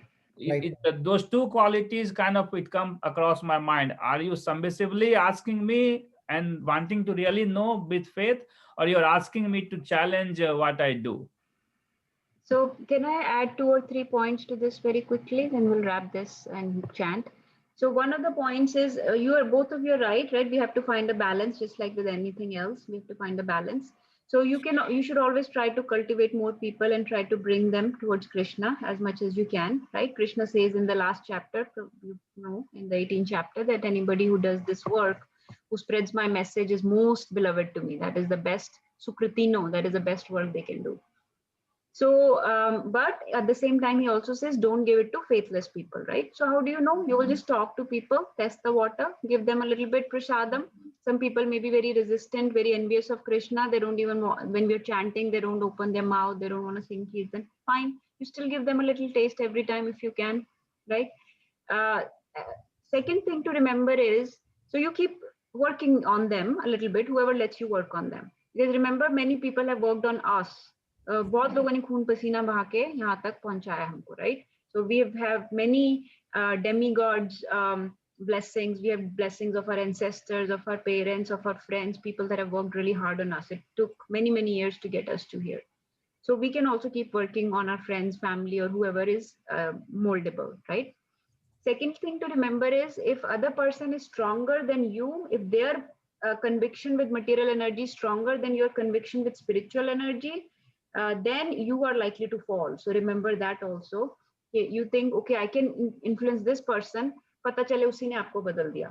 Right. Those two qualities kind of it come across my mind. Are you submissively asking me and wanting to really know with faith, or you're asking me to challenge what I do? So can I add 2 or 3 points to this very quickly? Then we'll wrap this and chant. So one of the points is both of you are right, right? We have to find a balance, just like with anything else. We have to find a balance. So you should always try to cultivate more people and try to bring them towards Krishna as much as you can, right? Krishna says in the last chapter, in the 18th chapter, that anybody who does this work, who spreads my message, is most beloved to me. That is the best Sukritino. That is the best work they can do. So, but at the same time, he also says, don't give it to faithless people, right? So, how do you know? You will just talk to people, test the water, give them a little bit prasadam. Some people may be very resistant, very envious of Krishna. They don't even want, when we're chanting, they don't open their mouth, they don't want to sing kirtan. Fine, you still give them a little taste every time if you can, right? Uh, Second thing to remember is, so you keep working on them a little bit, whoever lets you work on them. Because remember, many people have worked on us. बहुत लोगों ने खून पसीना बहा के यहाँ तक पहुंचाया हमको, right? So we have many demigods blessings. We have blessings of our ancestors, of our parents, of our friends, people that have worked really hard on us. It took many years to get us to here. So we can also keep working on our friends, family, or whoever is moldable, right? Second thing to remember is, if other person is stronger than you, if their conviction with material energy is stronger than your conviction with spiritual energy, then you are likely to fall. So remember that also. You think, okay, I can influence this person, पता चले उसी ने आपको बदल दिया.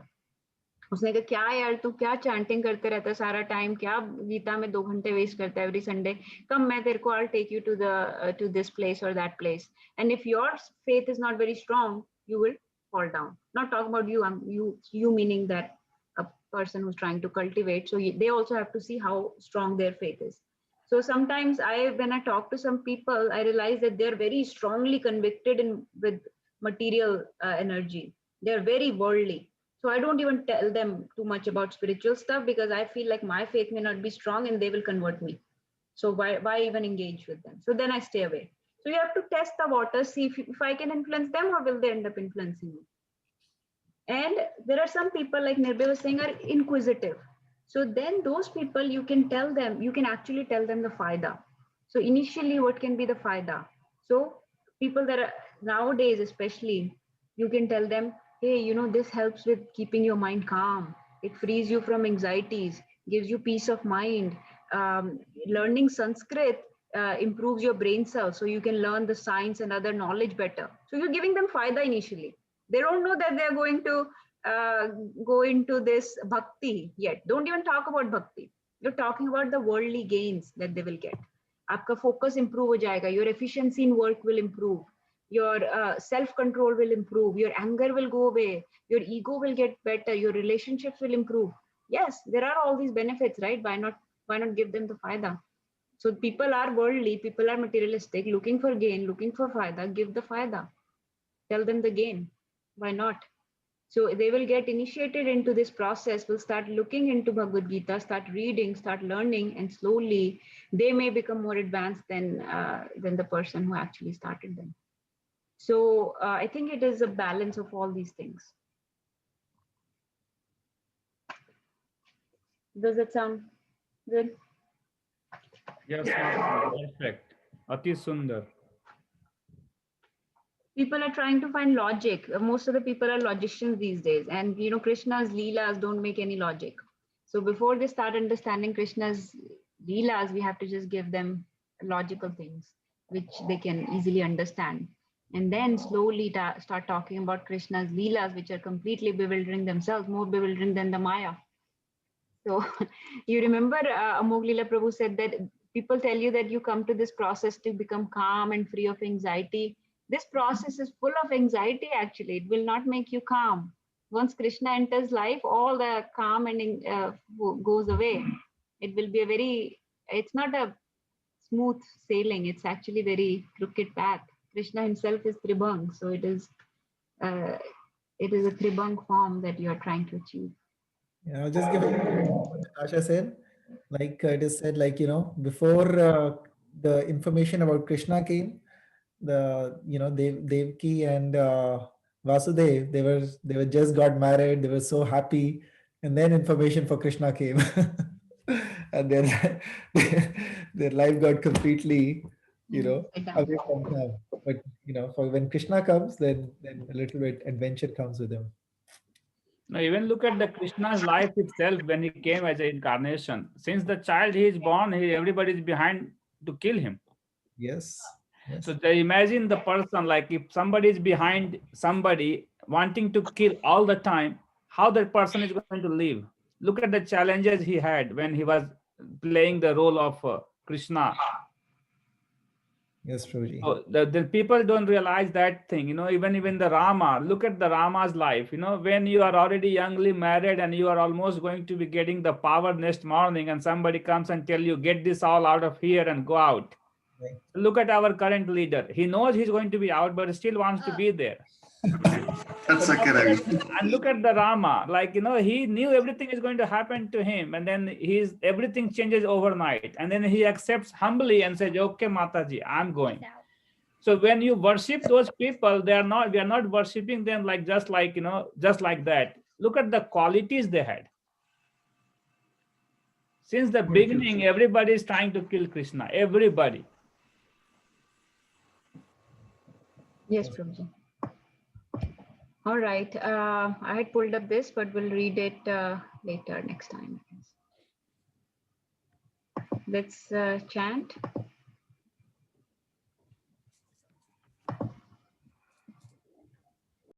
उसने कहा, क्या यार तू क्या चैंटिंग करते रहता है सारा टाइम, क्या गीता में 2 घंटे वेस्ट करता है एवरी संडे, कम मैं तेरे को, I'll take you to this place or that place. And if your faith is not very strong, you will fall down. Not talking about you, you meaning that a person who's trying to cultivate. So they also have to see how strong their faith is. So sometimes when I talk to some people, I realize that they're very strongly convicted with material energy. They're very worldly. So I don't even tell them too much about spiritual stuff because I feel like my faith may not be strong and they will convert me. So why even engage with them? So then I stay away. So you have to test the water, see if I can influence them or will they end up influencing me. And there are some people, like Nirbhay was saying, are inquisitive. So then those people, you can tell them, you can actually tell them the faida. So initially, what can be the faida? So people that are nowadays, especially, you can tell them, hey, this helps with keeping your mind calm. It frees you from anxieties, gives you peace of mind. Learning Sanskrit improves your brain cells, so you can learn the science and other knowledge better. So you're giving them faida initially. They don't know that they're going to go into this bhakti yet. Don't even talk about bhakti. You're talking about the worldly gains that they will get. Aapka focus improve ho jayega. Your efficiency in work will improve. Your self-control will improve. Your anger will go away. Your ego will get better. Your relationships will improve. Yes, there are all these benefits, right? Why not give them the faida? So people are worldly, people are materialistic, looking for gain, looking for faida. Give the faida. Tell them the gain. Why not? So they will get initiated into this process, will start looking into Bhagavad Gita, start reading, start learning, and slowly they may become more advanced than the person who actually started them. So I think it is a balance of all these things. Does that sound good? Yes, ma'am. Perfect. Ati Sundar. People are trying to find logic. Most of the people are logicians these days, and Krishna's leelas don't make any logic. So before they start understanding Krishna's leelas, we have to just give them logical things which they can easily understand, and then slowly start talking about Krishna's leelas, which are completely bewildering themselves, more bewildering than the Maya. So you remember Amog Leela Prabhu said that people tell you that you come to this process to become calm and free of anxiety. This process is full of anxiety, actually. It will not make you calm. Once Krishna enters life, all the calm and goes away. It will be it's not a smooth sailing. It's actually very crooked path. Krishna himself is Tribhang. So it is a Tribhang form that you are trying to achieve. Yeah, I'll just give it what Natasha said. Like it is said, like, before the information about Krishna came, Devki and Vasudev, they were just got married, they were so happy, and then information for Krishna came. And then their life got completely, away from them. But for when Krishna comes, then a little bit adventure comes with him. Now, even look at the Krishna's life itself when he came as an incarnation. Since the child he is born, everybody is behind to kill him. Yes. So imagine the person, like if somebody is behind somebody wanting to kill all the time, how that person is going to live? Look at the challenges he had when he was playing the role of Krishna. Yes, Prabhuji. So the people don't realize that thing, even the Rama, look at the Rama's life, when you are already youngly married and you are almost going to be getting the power next morning and somebody comes and tell you, get this all out of here and go out. Right. Look at our current leader. He knows he's going to be out, but still wants to be there. That's okay. And look at the Rama, like, he knew everything is going to happen to him, and then everything changes overnight, and then he accepts humbly and says, okay, Mataji, I'm going. So when you worship those people, we are not worshiping them like just like that. Look at the qualities they had. Since the beginning, everybody is trying to kill Krishna. Everybody. Yes, Prabhuji. All right. I had pulled up this, but we'll read it later next time. Let's chant.